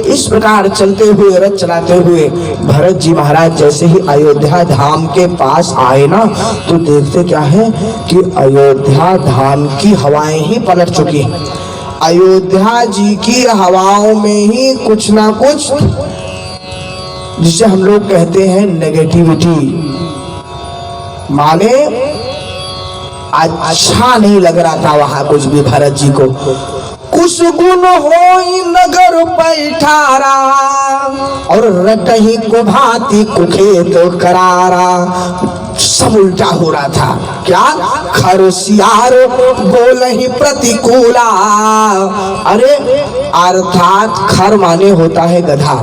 इस प्रकार चलते हुए रथ चलाते हुए भरत जी महाराज जैसे ही अयोध्या धाम के पास आए ना, तो देखते क्या है कि अयोध्या धाम की हवाएं ही पलट चुकी हैं। अयोध्या जी की हवाओं में ही कुछ ना कुछ, जिसे हम लोग कहते हैं नेगेटिविटी, माने अच्छा नहीं लग रहा था वहां कुछ भी भरत जी को। कुछ गुण होई नगर पैठारा, और रटही को भांति कुखेत करारा। सब उल्टा हो रहा था। क्या? खर सियार बोलहि प्रतिकूला। अरे अर्थात खर माने होता है गधा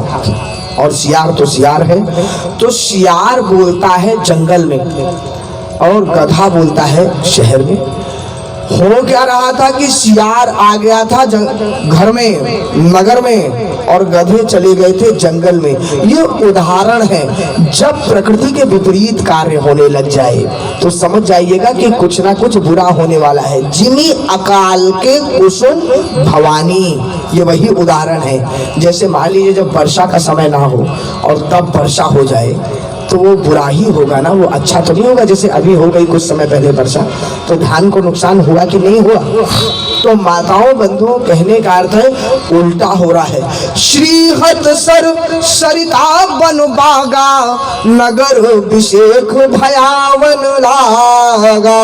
और सियार तो सियार है, तो सियार बोलता है जंगल में और गधा बोलता है शहर में। हो क्या रहा था कि सियार आ गया था घर में, नगर में, और गधे चले गए थे जंगल में। ये उदाहरण है, जब प्रकृति के विपरीत कार्य होने लग जाए तो समझ जाइएगा कि कुछ ना कुछ बुरा होने वाला है। जिमी अकाल के कुसुम भवानी, ये वही उदाहरण है। जैसे मान लीजिए जब वर्षा का समय ना हो और तब वर्षा हो जाए तो वो बुरा ही होगा ना, वो अच्छा तो नहीं होगा। जैसे अभी हो गई कुछ समय पहले वर्षा, तो धान को नुकसान हुआ कि नहीं हुआ? तो माताओं बंधुओं, कहने का अर्थ है उल्टा हो रहा है। श्रीहत सर सरिता बन बागा, नगर अभिषेक भयावन लागा।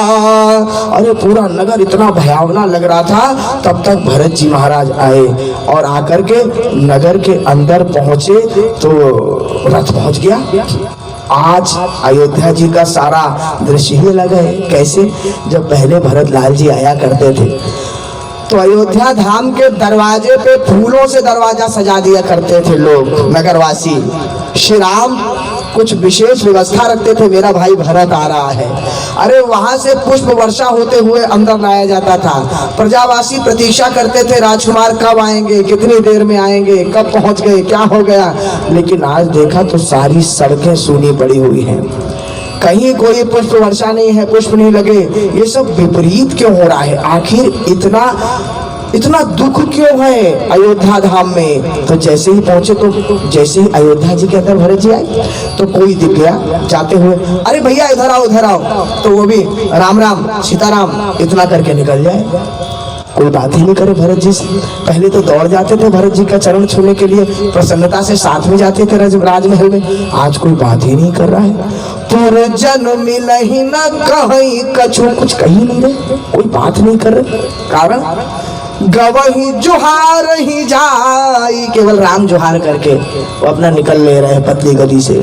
अरे पूरा नगर इतना भयावना लग रहा था। तब तक भरत जी महाराज आए और आकर के नगर के अंदर पहुंचे तो रथ पहुंच गया। आज अयोध्या जी का सारा दृश्य ही अलग है। कैसे? जब पहले भरत लाल जी आया करते थे तो अयोध्या धाम के दरवाजे पे फूलों से दरवाजा सजा दिया करते थे लोग, नगरवासी। श्री राम कुछ विशेष व्यवस्था रखते थे, मेरा भाई भरत आ रहा है। अरे वहां से पुष्प वर्षा होते हुए अंदर लाया जाता था। प्रजावासी प्रतीक्षा करते थे, राजकुमार कब आएंगे, कितनी देर में आएंगे, कब पहुंच गए, क्या हो गया। लेकिन आज देखा तो सारी सड़कें सूनी पड़ी हुई हैं, कहीं कोई पुष्प वर्षा नहीं है, पुष्प नहीं लगे। ये सब विपरीत क्यों हो रहा है? आखिर इतना दुख क्यों है अयोध्या धाम में? तो जैसे ही पहुंचे, तो जैसे ही अयोध्या जी के अंदर भरत जी आए तो कोई दिख गया जाते हुए, अरे भैया इधर आओ इधर आओ, तो वो भी राम राम सीताराम इतना करके निकल जाए, कोई बात ही नहीं करे भरत जी से। पहले तो दौड़ जाते थे भरत जी का चरण छूने के लिए, प्रसन्नता से साथ में जाते थे राजमहल में। आज कोई बात ही नहीं कर रहा है। तुर जन मिलहि न कहीं कछु, कुछ कही नहीं रहे, कोई बात नहीं कर रहे। कारण गवही जुहार ही जाई, केवल राम जुहार करके वो अपना निकल ले रहे हैं पतली गली से।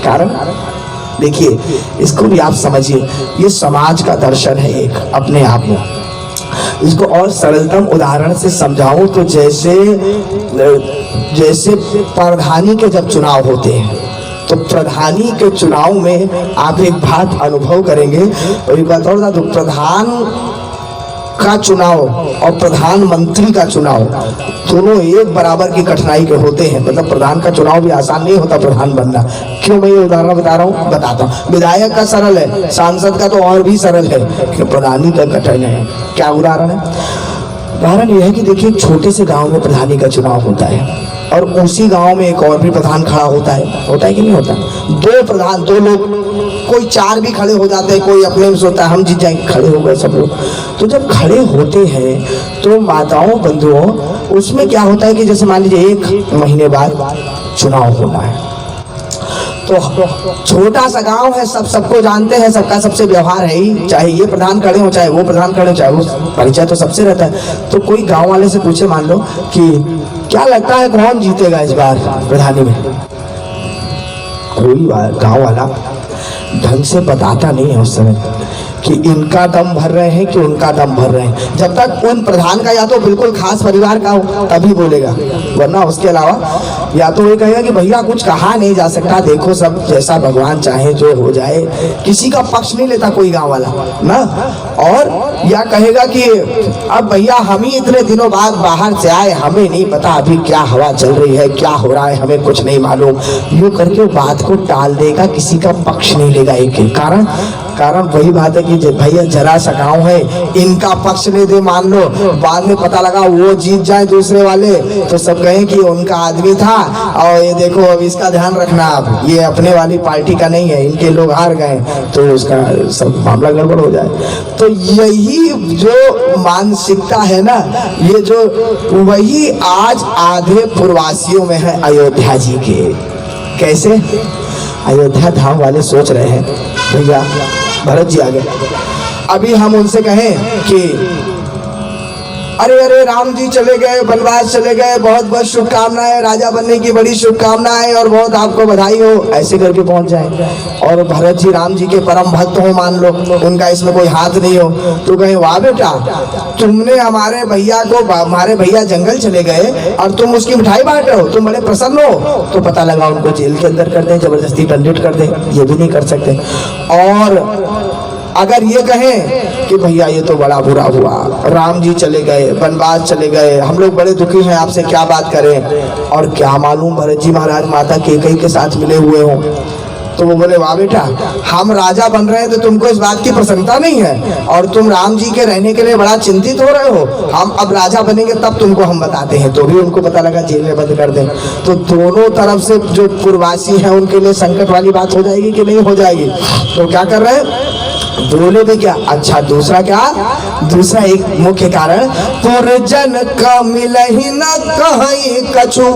कारण देखिए, इसको भी आप समझिए, ये समाज का दर्शन है एक अपने आप में। इसको और सरलतम उदाहरण से समझाऊं तो जैसे प्रधानी के जब चुनाव होते हैं तो प्रधानी के चुनाव में आप एक बात अनुभव करेंगे। और एक बात और बता दूं, प्रधान का चुनाव और प्रधानमंत्री का चुनाव दोनों एक बराबर की कठिनाई के होते हैं। मतलब प्रधान का चुनाव भी आसान नहीं होता प्रधान बनना। क्यों मैं ये उदाहरण बता रहा हूँ? बताता हूँ। विधायक का सरल है, सांसद का तो और भी सरल है, लेकिन प्रधानी का कठिन है। क्या उदाहरण है? उदाहरण यह है कि देखिए, एक छोटे से गांव में प्रधानी का चुनाव होता है और उसी गांव में एक और भी प्रधान खड़ा होता है कि नहीं होता? दो प्रधान, दो लोग, कोई चार भी खड़े हो जाते हैं, कोई अपने में सोचता है हम जीत जाएंगे, खड़े हो गए सब लोग। तो जब खड़े होते हैं तो माताओं बंधुओं, उसमें क्या होता है कि जैसे मान लीजिए 1 महीने बाद चुनाव होना है, तो छोटा सा गांव है, सबको जानते हैं, सबका सबसे व्यवहार है ही, चाहे ये प्रधान खड़े हो चाहे वो प्रधान खड़े हो, चाहे वो, परिचय तो सबसे रहता है। तो कोई गांव वाले से पूछे, मान लो कि क्या लगता है कौन जीतेगा इस बार प्रधानी में, कोई गांव वाला ढंग से बताता नहीं है उस समय कि इनका दम भर रहे हैं कि उनका दम भर रहे हैं। जब तक उन प्रधान का या तो बिल्कुल खास परिवार का हो तभी बोलेगा, वरना उसके अलावा या तो ये कहेगा कि भैया कुछ कहा नहीं जा सकता, देखो सब जैसा भगवान चाहे जो हो जाए। किसी का पक्ष नहीं लेता कोई गांव वाला ना। और या कहेगा कि अब भैया हम ही इतने दिनों बाद बाहर से आए, हमें नहीं पता अभी क्या हवा चल रही है, क्या हो रहा है, हमें कुछ नहीं मालूम। यूं करके बात को टाल देगा, किसी का पक्ष नहीं लेगा। एक कारण वही बात है कि भैया जरा सा गाँव है, इनका पक्ष ले दे मान लो, बाद में पता लगा वो जीत जाए दूसरे वाले तो सब कहें कि उनका आदमी था और ये देखो अब इसका ध्यान रखना, आप ये अपने वाली पार्टी का नहीं है, इनके लोग हार गए, तो उसका सब मामला गड़बड़ हो जाए। तो यही जो मानसिकता है ना, ये जो वही आज आधे पूर्ववासियों में है अयोध्या जी के। कैसे? अयोध्या धाम वाले सोच रहे हैं भैया भरत जी आ गए, अभी हम उनसे कहें कि अरे अरे राम जी चले गए, वनवास चले गए, बहुत बहुत शुभकामनाएं, राजा बनने की बड़ी शुभकामनाएं और बहुत आपको बधाई हो, ऐसे करके पहुंच जाए। और भरत जी राम जी के परम भक्त हो, मान लो उनका इसमें कोई हाथ नहीं हो, तो कहे वाह बेटा, तुमने हमारे भैया को, हमारे भैया जंगल चले गए और तुम उसकी मिठाई बांट रहे हो, तुम बड़े प्रसन्न हो। तो पता लगा उनको जेल के अंदर कर दे, जबरदस्ती दंडित कर दे, ये भी नहीं कर सकते। और अगर ये कहें कि भैया ये तो बड़ा बुरा हुआ, राम जी चले गए, वनवास चले गए, हम लोग बड़े दुखी हैं, आपसे क्या बात करें। और क्या मालूम भरत जी महाराज माता कैकेयी के साथ मिले हुए हों। तो वो बोले वाह बेटा, हम राजा बन रहे हैं तो तुमको इस बात की प्रसन्नता नहीं है, और तुम राम जी के रहने के लिए बड़ा चिंतित हो रहे हो। हम अब राजा बनेंगे तब तुमको हम बताते हैं। तो भी उनको पता लगा जेल में बंद कर दें। तो दोनों तरफ से जो पूर्ववासी हैं उनके लिए संकट वाली बात हो जाएगी कि नहीं हो जाएगी। तो क्या कर रहे हैं, बोले भी क्या, अच्छा दूसरा क्या, दूसरा एक मुख्य कारण, पुरजन का मिलहि न कहीं कछु,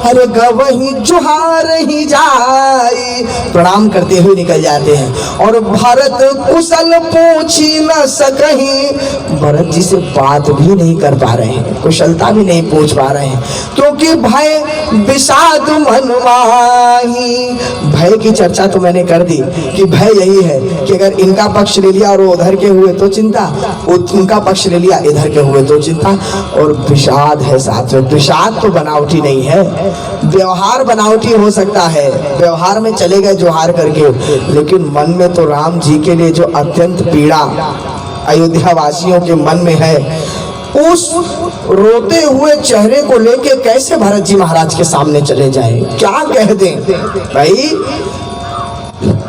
अरे गवही जुहार ही जाई, प्रणाम करते हुए निकल जाते हैं। और भरत कुशल पूछी न सकहीं, भरत जी से बात भी नहीं कर पा रहे हैं, कुशलता भी नहीं पूछ पा रहे हैं, क्योंकि भय विषाद मन माही। भय की चर्चा तो मैंने कर दी कि भय यही है कि अगर इनका पक्ष ले लिया और वो उधर के हुए तो चिंता, उनका पक्ष ले लिया इधर के हुए तो चिंता। और विषाद है साथ में, विषाद तो बनावटी नहीं है, व्यवहार बनावटी हो सकता है, व्यवहार में चले गए जोहार करके, लेकिन मन में तो राम जी के लिए जो अत्यंत पीड़ा अयोध्या वासियों के मन में है, उस रोते हुए चेहरे को लेके कैसे भरत जी महाराज के सामने चले जाए, क्या कह दें भाई।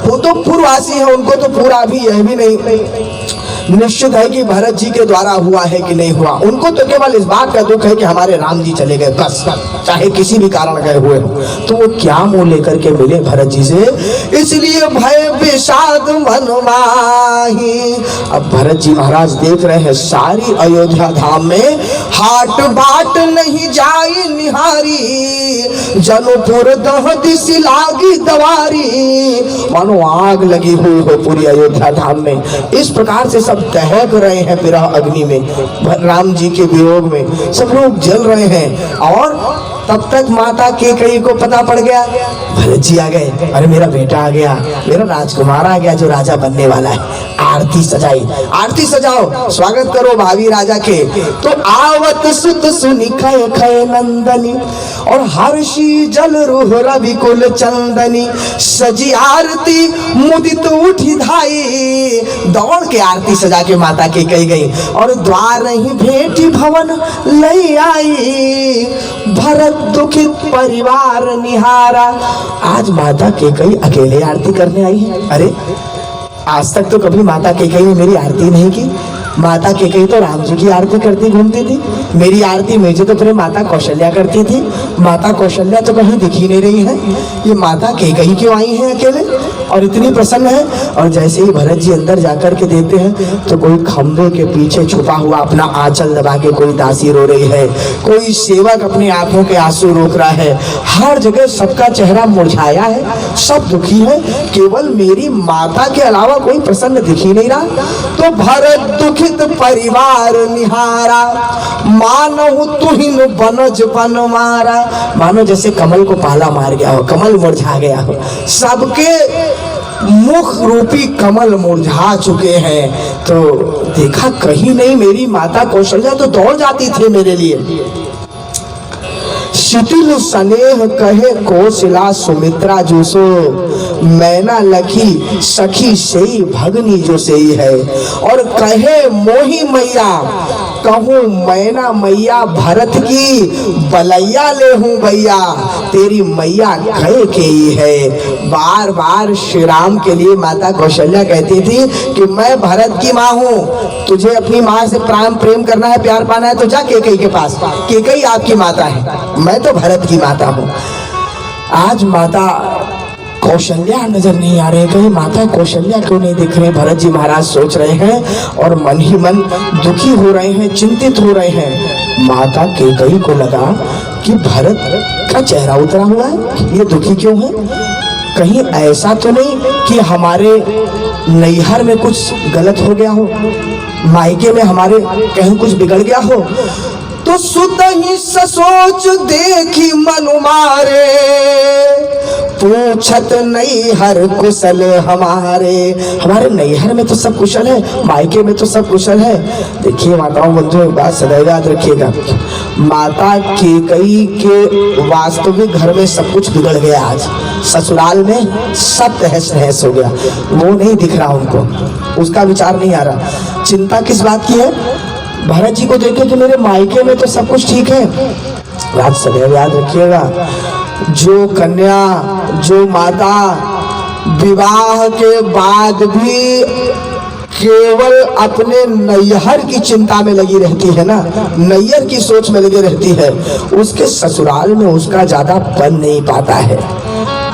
वो तो पूर्ववासी है, उनको तो पूरा भी यह भी नहीं निश्चित है कि भरत जी के द्वारा हुआ है कि नहीं हुआ। उनको तो केवल इस बात का दुख है कि हमारे राम जी चले गए, बस, चाहे किसी भी कारण गए हुए हो। तो वो क्या मुंह लेकर के मिले भरत जी से, इसलिए भय विषाद मन माही। अब भरत जी महाराज देख रहे हैं सारी अयोध्या धाम में हाट बाट नहीं जाई निहारी, जनपुर दह दिस लागी दवारी, मानो आग लगी हुई हो पूरी अयोध्या धाम में। इस प्रकार से सब दहक रहे हैं विरह अग्नि में, राम जी के वियोग में सब लोग जल रहे हैं। और तब तक माता कैकेयी को पता पड़ गया, भरत जी आ गए, अरे मेरा बेटा आ गया, मेरा राजकुमार आ गया जो राजा बनने वाला है। आरती सजाई, आरती सजाओ, स्वागत करो भावी राजा के। तो आवत सुत सुनि खय खय नंदनी, और हर्षी जल रूह रवि कुल चंदनी, सजी आरती मुदित उठी धाई। दौड़ के आरती सजा के माता कैकेयी गई और द्वार ही भेटी भवन लई आई, भरत दुखित परिवार निहारा। आज माता कैकेयी अकेले आरती करने आई है। अरे आज तक तो कभी माता कैकेयी ने मेरी आरती नहीं की। माता कैकेयी तो राम जी की आरती करती घूमती थी, मेरी आरती मुझे तो फिर माता कौशल्या करती थी। माता कौशल्या तो कहीं दिखी नहीं रही है, ये माता कैकेयी क्यों आई है अकेले और इतनी प्रसन्न है। और जैसे ही भरत जी अंदर जाकर के देखते हैं तो कोई खंभे के पीछे छुपा हुआ अपना आंचल दबा के कोई दासी रो रही है, कोई सेवक अपनी आंखों के आंसू रोक रहा है। हर जगह सबका चेहरा मुरझाया है, सब दुखी है, केवल मेरी माता के अलावा कोई प्रसन्न दिख ही नहीं रहा। तो भरत दुखित परिवार निहारा, मानो तुहिन बनज बन मारा। मानो जैसे कमल को पाला मार गया हो, कमल मुरझा गया हो, सबके मुख रूपी कमल मुरझा चुके हैं। तो देखा कहीं नहीं मेरी माता कौशल्या तो दौड़ जाती थी मेरे लिए। शिथिल स्नेह कहे कौशला सुमित्रा जोसो, मैना लखी सखी सेई भगनी जो सेई है। और कहे मोही मैया कहूँ मैना मैया भरत की, बलैया ले हूँ भैया तेरी मैया कहे के ही है। बार बार श्री राम के लिए माता कौशल्या कहती थी कि मैं भरत की माँ हूँ, तुझे अपनी माँ से प्रेम करना है, प्यार पाना है तो जा कैकेयी के पास, कैकेयी आपकी माता है, मैं तो भरत की माता हूँ। आज माता कौशल्या नजर नहीं आ रहे, कहीं माता कौशल्या क्यों नहीं दिख रहे। भरत जी महाराज सोच रहे हैं और मन ही मन दुखी हो रहे हैं, चिंतित हो रहे हैं। माता कैकेयी को लगा कि भरत का चेहरा उतरा हुआ है, ये दुखी क्यों है, कहीं ऐसा तो नहीं कि हमारे नैहर में कुछ गलत हो गया हो। मायके में हमारे कहीं कुछ बिगड़ गया हो तो सुत ही सोच देखी मन मारे, पूछत नैहर कुशल हमारे नैहर में तो सब कुशल है, मायके में तो सब कुशल है। देखिए माताओं बंधुओं, एक बात सदैव याद रखिएगा, माता कैकेयी के वास्तविक घर में सब कुछ बिगड़ गया। आज ससुराल में सब तहस नहस हो गया, वो नहीं दिख रहा उनको, उसका विचार नहीं आ रहा। चिंता किस बात की है? भरत जी को देखे कि मेरे मायके में तो सब कुछ ठीक है। बात सदैव याद रखिएगा, जो कन्या, जो माता विवाह के बाद भी केवल अपने नैहर की चिंता में लगी रहती है ना, नैहर की सोच में लगी रहती है, उसके ससुराल में उसका ज्यादा बन नहीं पाता है।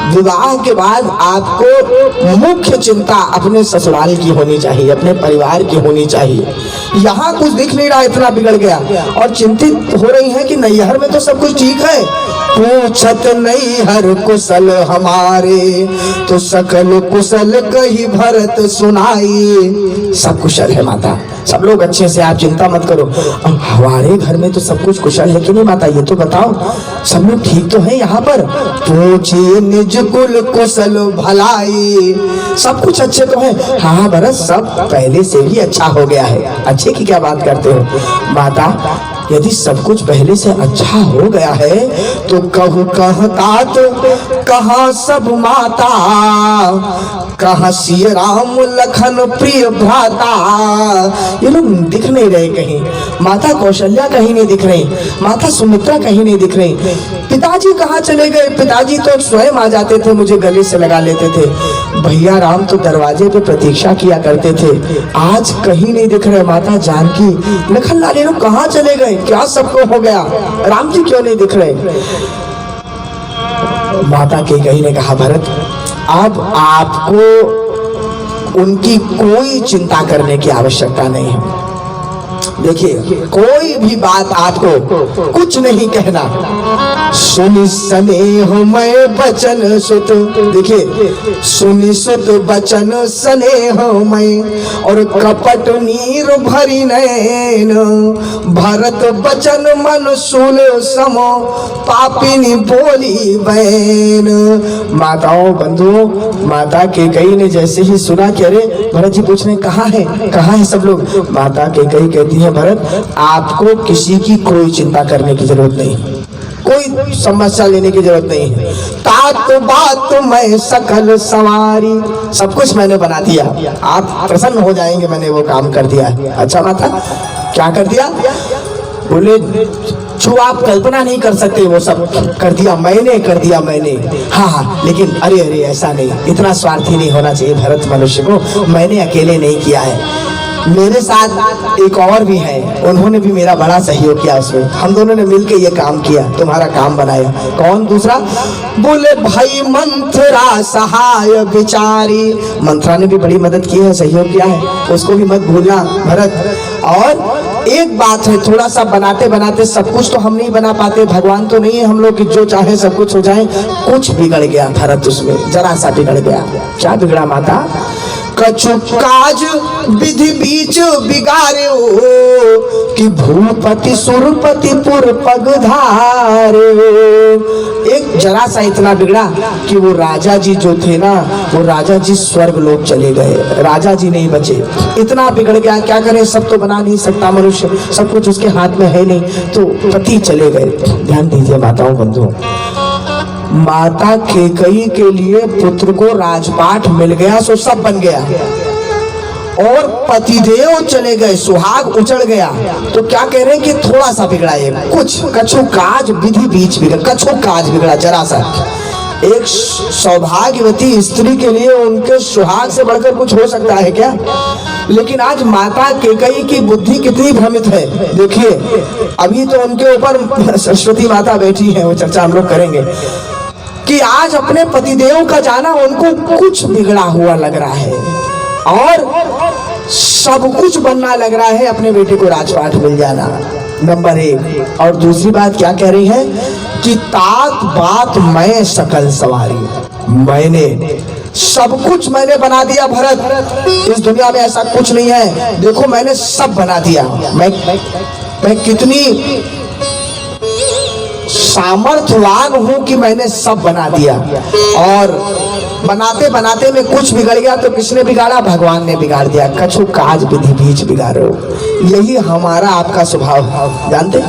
विवाह के बाद आपको मुख्य चिंता अपने ससुराल की होनी चाहिए, अपने परिवार की होनी चाहिए। यहाँ कुछ दिख नहीं रहा, इतना बिगड़ गया और चिंतित हो रही है कि नैहर में तो सब कुछ ठीक है। पूछत नैहर कुशल हमारे, तो सकल कुशल कही भरत सुनाई। सब कुशल है माता, सब लोग अच्छे से, आप चिंता मत करो। हमारे घर में तो सब कुछ कुशल है कि नहीं माता, ये तो बताओ, सब लोग ठीक तो है यहाँ पर? पूछे निज कुल कुशल भलाई, सब कुछ अच्छे तो है? हाँ भरत, सब पहले से भी अच्छा हो गया है। अच्छे की क्या बात करते हो माता? यदि सब कुछ पहले से अच्छा हो गया है तो कहू कहतात कहाँ सब माता, कहाँ सिय राम लखन प्रिय भ्राता। ये लोग दिख नहीं रहे कहीं, माता कौशल्या कहीं नहीं दिख रही, माता सुमित्रा कहीं नहीं दिख रही। पिताजी कहाँ चले गए? पिताजी तो स्वयं आ जाते थे, मुझे गले से लगा लेते थे। भैया राम तो दरवाजे पे प्रतीक्षा किया करते थे, आज कहीं नहीं दिख रहे। माता जानकी, लखन लाल, लोग कहाँ चले गए? क्या सबको हो गया? राम जी क्यों नहीं दिख रहे? माता कैकेयी ने कहा, भरत अब आपको उनकी कोई चिंता करने की आवश्यकता नहीं है। देखिए, कोई भी बात आपको कुछ नहीं कहना। सुनि स्नेह मय बचन सुत, देखिए, सुनि सुत बचन स्नेह मय, और कपट नीर भरी नैन, भरत बचन मन सूल समो, पापिनी बोली बैन। माताओं बंधुओं, माता कैकेयी ने जैसे ही सुना कि अरे भरत जी पूछने कहाँ है सब लोग, माता कैकेयी कहती है, भरत आपको किसी की कोई चिंता करने की जरूरत नहीं, कोई समस्या लेने की जरूरत नहीं है। तात बात मैं सकल सवारी, सब कुछ मैंने बना दिया, आप प्रसन्न हो जाएंगे, मैंने वो काम कर दिया। अच्छा माता, क्या कर दिया? बोले, जो आप कल्पना नहीं कर सकते वो सब कर दिया मैंने। हाँ, लेकिन अरे ऐसा नहीं, इतना स्वार्थी नहीं होना चाहिए भरत मनुष्य को। मैंने अकेले नहीं किया है, मेरे साथ एक और भी है, उन्होंने भी मेरा बड़ा सहयोग किया उसमें, हम दोनों ने मिलकर ये काम किया, तुम्हारा काम बनाया। कौन दूसरा? बोले भाई मंथरा सहाय बिचारी, मंथरा ने भी बड़ी मदद की है, सहयोग किया है, उसको भी मत भूलना भरत। और एक बात है, थोड़ा सा बनाते बनाते सब कुछ तो हम नहीं बना पाते, भगवान तो नहीं है हम लोग कि जो चाहे सब कुछ हो जाए। कुछ बिगड़ गया भरत, उसमें जरा सा बिगड़ गया। क्या बिगड़ा माता? कछु काज विधि बीच बिगारे कि भूपति सुरपति पुर पगधारे। एक जरा सा इतना बिगड़ा कि वो राजा जी जो थे ना, वो राजा जी स्वर्ग लोक चले गए, राजा जी नहीं बचे। इतना बिगड़ गया, क्या करे, सब तो बना नहीं सकता मनुष्य, सब कुछ उसके हाथ में है नहीं, तो पति चले गए। ध्यान दीजिए माताओं बंधुओं, माता कैकेयी के लिए पुत्र को राजपाट मिल गया, सो सब बन गया, और पतिदेव चले गए, सुहाग उचड़ गया। तो क्या कह रहे हैं कि थोड़ा सा बिगड़ा, ये कुछ कछु काज विधि बीच बिगड़ा, कछु काज बिगड़ा जरा सा। एक सौभाग्यवती स्त्री के लिए उनके सुहाग से बढ़कर कुछ हो सकता है क्या? लेकिन आज माता कैकेयी की बुद्धि कितनी भ्रमित है। देखिए, अभी तो उनके ऊपर सरस्वती माता बैठी है, वो चर्चा हम लोग करेंगे कि आज अपने पतिदेव का जाना उनको कुछ बिगड़ा हुआ लग रहा है, और सब कुछ बनना लग रहा है अपने बेटे को राजपाट मिल जाना, नंबर एक। और दूसरी बात क्या कह रही है कि तात बात मैं सकल सवारी, मैंने सब कुछ मैंने बना दिया भरत, इस दुनिया में ऐसा कुछ नहीं है, देखो मैंने सब बना दिया। मैं कितनी सामर्थ्यवान हूं कि मैंने सब बना दिया। और बनाते बनाते में कुछ बिगड़ गया तो किसने बिगाड़ा? भगवान ने बिगाड़ दिया। कछु काज विधि बीच बिगाड़ो, यही हमारा आपका स्वभाव। जानते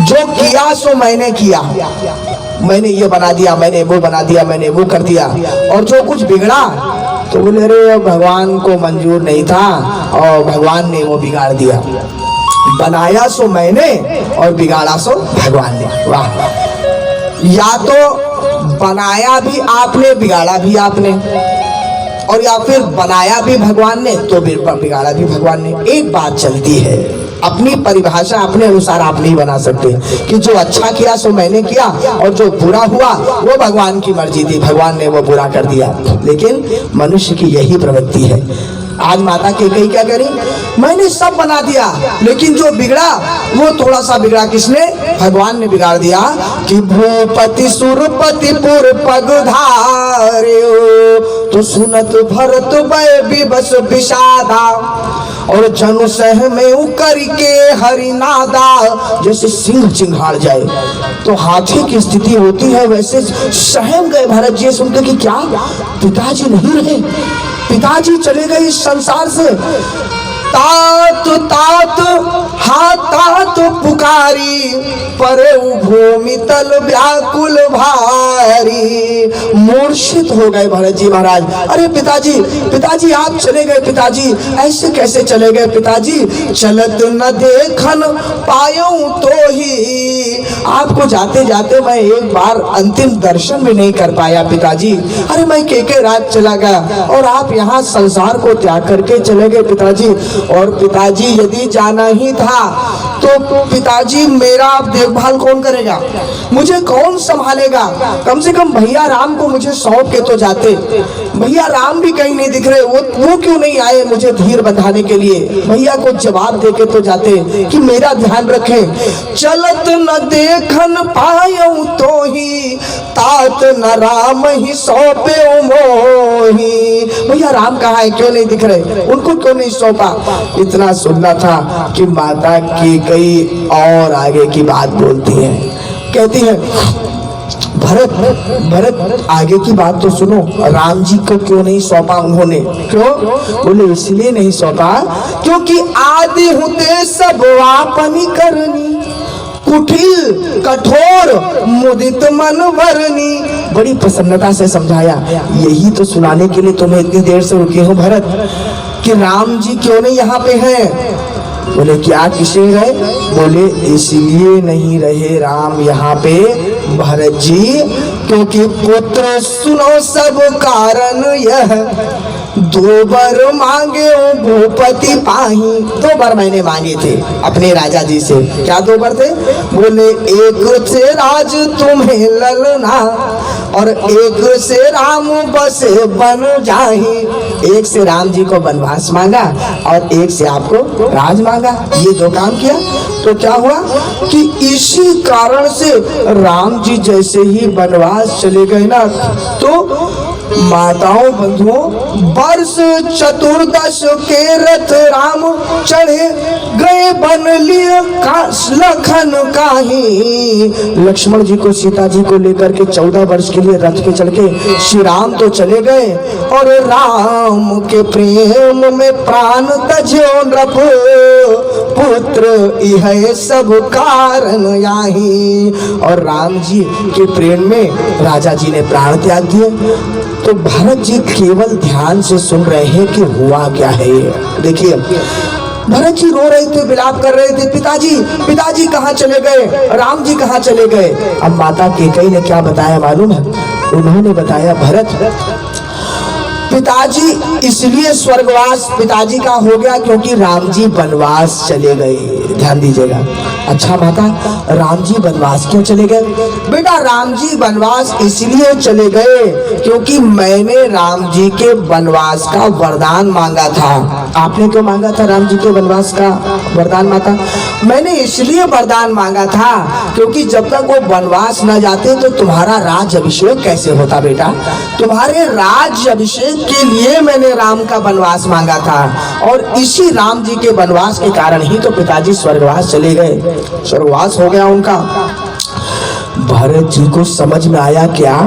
जो किया सो मैंने किया, मैंने ये बना दिया, मैंने वो बना दिया, मैंने वो कर दिया। और जो कुछ बिगड़ा तो बोले अरे भगवान को मंजूर नहीं था और भगवान ने वो बिगाड़ दिया। बनाया सो मैंने और बिगाड़ा सो भगवान ने। वाह! या तो बनाया भी आपने, बिगाड़ा भी आपने, और या फिर बनाया भी भगवान ने तो बिगाड़ा भी भगवान ने। एक बात चलती है, अपनी परिभाषा अपने अनुसार आप नहीं बना सकते कि जो अच्छा किया सो मैंने किया और जो बुरा हुआ वो भगवान की मर्जी थी, भगवान ने वो बुरा कर दिया। लेकिन मनुष्य की यही प्रवृत्ति है। आज माता कैकेयी क्या करी? मैंने सब बना दिया, लेकिन जो बिगड़ा वो थोड़ा सा बिगड़ा। किसने? भगवान ने बिगाड़ दिया कि भूपति सुरपति पुर पगधार्यो तो सुनत भरत भय विवश विषादा और जनु सह में उकर के हरिनादा। जैसे सिंह चिंघाड़ जाए तो हाथी की स्थिति होती है, वैसे सहम गए भरत जी सुनते कि क्या पिताजी नहीं रहे, पिताजी चले गए इस संसार से। तात तात हा तात पुकारी परे भूमि तल व्याकुल भारी। मूर्छित हो गए भरत जी महाराज। अरे पिताजी, पिताजी आप चले गए, पिताजी ऐसे कैसे चले गए पिताजी? चलत न देखन पायूं तो ही, आपको जाते जाते मैं एक बार अंतिम दर्शन भी नहीं कर पाया पिताजी। अरे मैं केके राज चला गया और आप यहाँ संसार को त्याग करके चले गए पिताजी। और पिताजी यदि जाना ही था तो पिताजी मेरा देखभाल कौन करेगा, मुझे कौन संभालेगा? कम से कम भैया राम को मुझे सौंप के तो जाते। भैया राम भी कहीं नहीं दिख रहे, वो क्यों नहीं आए मुझे धीर बंधाने के लिए? भैया को जवाब दे के तो जाते कि मेरा ध्यान रखें। चलत न देखन पायूं तो ही तात न राम ही सौंपे मोही। भैया राम कहाँ है, क्यों नहीं दिख रहे, उनको क्यों नहीं सौंपा? इतना सुनना था कि माता की कई और आगे की बात बोलती है, कहती है भरत आगे की बात तो सुनो। राम जी को क्यों नहीं सौंपा उन्होंने? क्यों? बोले इसलिए नहीं सौंपा क्योंकि आदि होते सब आपनी करनी, कुटिल कठोर मुदित मन वरनी। बड़ी प्रसन्नता से समझाया। यही तो सुनाने के लिए तुम्हें इतनी देर से रुके हो भरत कि राम जी क्यों नहीं यहाँ पे हैं। बोले क्या किसे गए? बोले इसलिए नहीं रहे राम यहाँ पे भरत जी क्योंकि पुत्र सुनो सब कारण यह, दो बार मांगे भूपति पाही। दो बार मैंने मांगे थे अपने राजा जी से। क्या दो बार थे? बोले एक से राज तुम्हें ललना और एक से राम बसे बन जाही। एक से राम जी को वनवास मांगा और एक से आपको राज मांगा। ये दो काम किया तो क्या हुआ कि इसी कारण से राम जी जैसे ही वनवास चले गए ना तो माताओं बंधुओं वर्ष चतुर्दश के रथ राम चढ़े गए बन लिए लखन काही। लक्ष्मण जी को सीता जी को लेकर के 14 वर्ष के लिए रथ पे चढ़ के श्री राम तो चले गए और राम के प्रेम में प्राण तज्यो नृप पुत्र यह सब कारण याही। और राम जी के प्रेम में राजा जी ने प्राण त्याग दिए। तो भरत जी केवल ध्यान से सुन रहे हैं कि हुआ क्या है। देखिए भरत जी रो रहे थे, विलाप कर रहे थे, पिताजी पिताजी कहाँ चले गए, राम जी कहाँ चले गए। अब माता कैकेयी ने क्या बताया मालूम है? उन्होंने बताया भरत पिताजी इसलिए स्वर्गवास पिताजी का हो गया क्योंकि राम जी वनवास चले गए। ध्यान दीजिएगा। अच्छा माता, राम जी वनवास क्यों चले गए? बेटा राम जी वनवास इसलिए चले गए क्योंकि मैंने राम जी के वनवास का वरदान मांगा था। आपने क्यों मांगा था राम जी के वनवास का वरदान माता? मैंने इसलिए वरदान मांगा था क्योंकि जब तक वो वनवास न जाते तो तुम्हारा राज्य अभिषेक कैसे होता बेटा? तुम्हारे राज्य अभिषेक के लिए मैंने राम का वनवास मांगा था और इसी राम जी के वनवास के कारण ही तो पिताजी स्वर्गवास चले गए, स्वर्गवास हो गया उनका। भरत जी को समझ में आया क्या,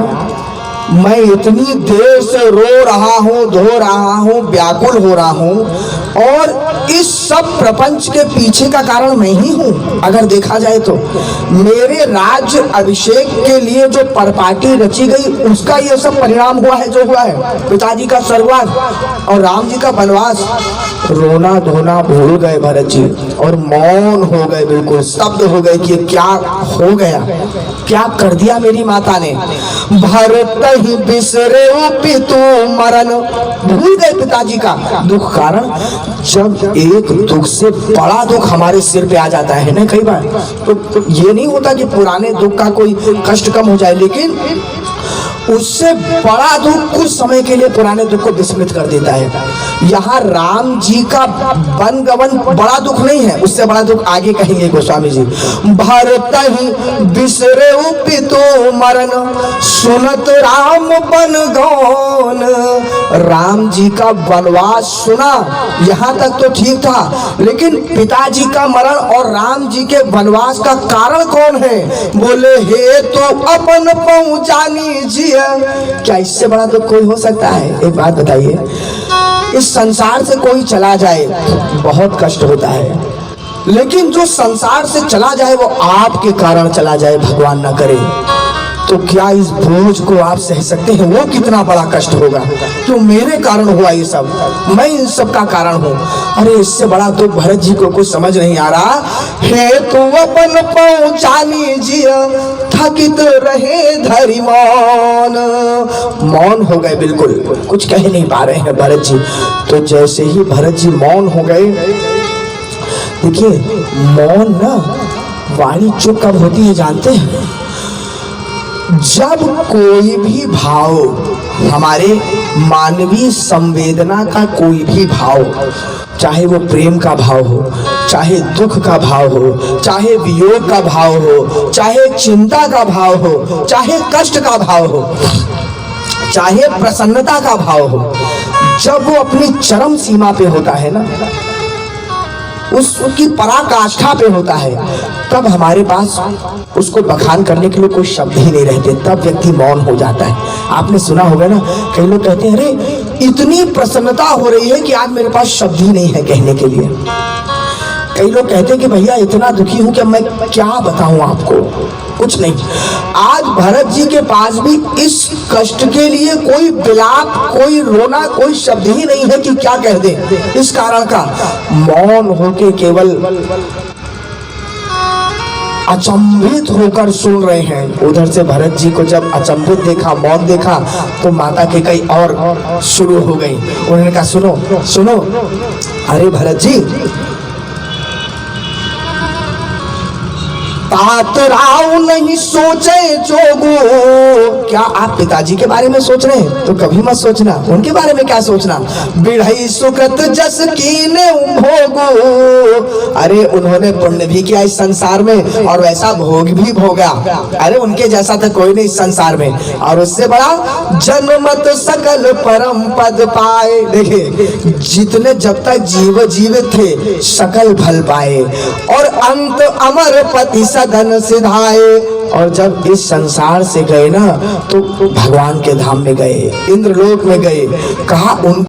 मैं इतनी देर से रो रहा हूँ, धो रहा हूँ, व्याकुल हो रहा हूँ और इस सब प्रपंच के पीछे का कारण मैं ही हूँ। अगर देखा जाए तो मेरे राज्य अभिषेक के लिए जो परपाटी रची गई उसका ये सब परिणाम हुआ है जो हुआ है, पिताजी का स्वर्गवास और राम जी का वनवास। रोना धोना भूल गए भरत जी और मौन हो गए, बिल्कुल स्तब्ध हो गए कि क्या हो गया, क्या कर दिया मेरी माता ने। भरत ही बिसरे पितु मरण, भूल गए पिताजी का दुख। कारण जब एक दुख से बड़ा दुख हमारे सिर पे आ जाता है ना कई बार, तो ये नहीं होता कि पुराने दुख का कोई कष्ट कम हो जाए, लेकिन उससे बड़ा दुख कुछ समय के लिए पुराने दुख को विस्मृत कर देता है। यहाँ राम जी का वन गमन बड़ा दुख नहीं है, उससे बड़ा दुख आगे कहेंगे गोस्वामी जी। भरत ही बिसरे पितु मरण, सुनत राम बन गौन। राम जी का वनवास सुना, यहाँ तक तो ठीक था, लेकिन पिताजी का मरण और राम जी के वनवास का कारण कौन है? बोले हे तो अपन पहुंचानी जी। क्या इससे बड़ा दुख कोई हो सकता है? एक बात बताइए, इस संसार से कोई चला जाए बहुत कष्ट होता है, लेकिन जो संसार से चला जाए वो आपके कारण चला जाए, भगवान ना करे, तो क्या इस बोझ को आप सह सकते हैं? वो कितना बड़ा कष्ट होगा। तो मेरे कारण हुआ ये सब, मैं इन सब का कारण हूँ। अरे इससे बड़ा तो भरत जी को कुछ समझ नहीं आ रहा। हे तो अपन पहुंचानी जिया, थकित रहे धरि मौन। मौन हो गए, बिल्कुल कुछ कह नहीं पा रहे हैं भरत जी। तो जैसे ही भरत जी मौन हो गए, देखिए मौन ना वाणी चुप कब होती है जानते हैं? जब कोई भी भाव, हमारे मानवीय संवेदना का कोई भी भाव, चाहे वो प्रेम का भाव हो, चाहे दुख का भाव हो, चाहे वियोग का भाव हो, चाहे चिंता का भाव हो, चाहे कष्ट का भाव हो, चाहे प्रसन्नता का भाव हो, जब वो अपनी चरम सीमा पे होता है ना, उसकी पराकाष्ठा पे होता है, तब हमारे पास उसको बखान करने के लिए कोई शब्द ही नहीं रहते, तब व्यक्ति मौन हो जाता है। आपने सुना होगा ना, कई लोग कहते हैं अरे इतनी प्रसन्नता हो रही है कि आज मेरे पास शब्द ही नहीं है कहने के लिए। कई लोग कहते हैं कि भैया इतना दुखी हूं कि मैं क्या बताऊं आपको, कुछ नहीं। आज भरत जी के पास भी इस कष्ट के लिए कोई विलाप, कोई रोना, कोई शब्द ही नहीं है कि क्या कह दे। इस कारण का मौन होके केवल अचंभित होकर सुन रहे हैं। उधर से भरत जी को जब अचंभित देखा, मौन देखा, तो माता के कई और शुरू हो गई। उन्होंने कहा सुनो सुनो, अरे भरत जी, तात राव नहीं सोचे जोगो। क्या आप पिताजी के बारे में सोच रहे हैं? तो कभी मत सोचना, उनके बारे में क्या सोचना। बिढ़ई सुकृत जस कीने भोगो। अरे उन्होंने पुण्य भी किया इस संसार में और वैसा भोग भी भोगा। अरे उनके जैसा तो कोई नहीं इस संसार में, और उससे बड़ा जन्मत सकल परम पद पाए। देखिए जितने जब तक जीवित थे सकल फल पाए और अंत अमर पति सदन सिधाए। और जब इस संसार से गए ना तो भगवान के धाम में गए, इंद्रलोक में गए। कहा उन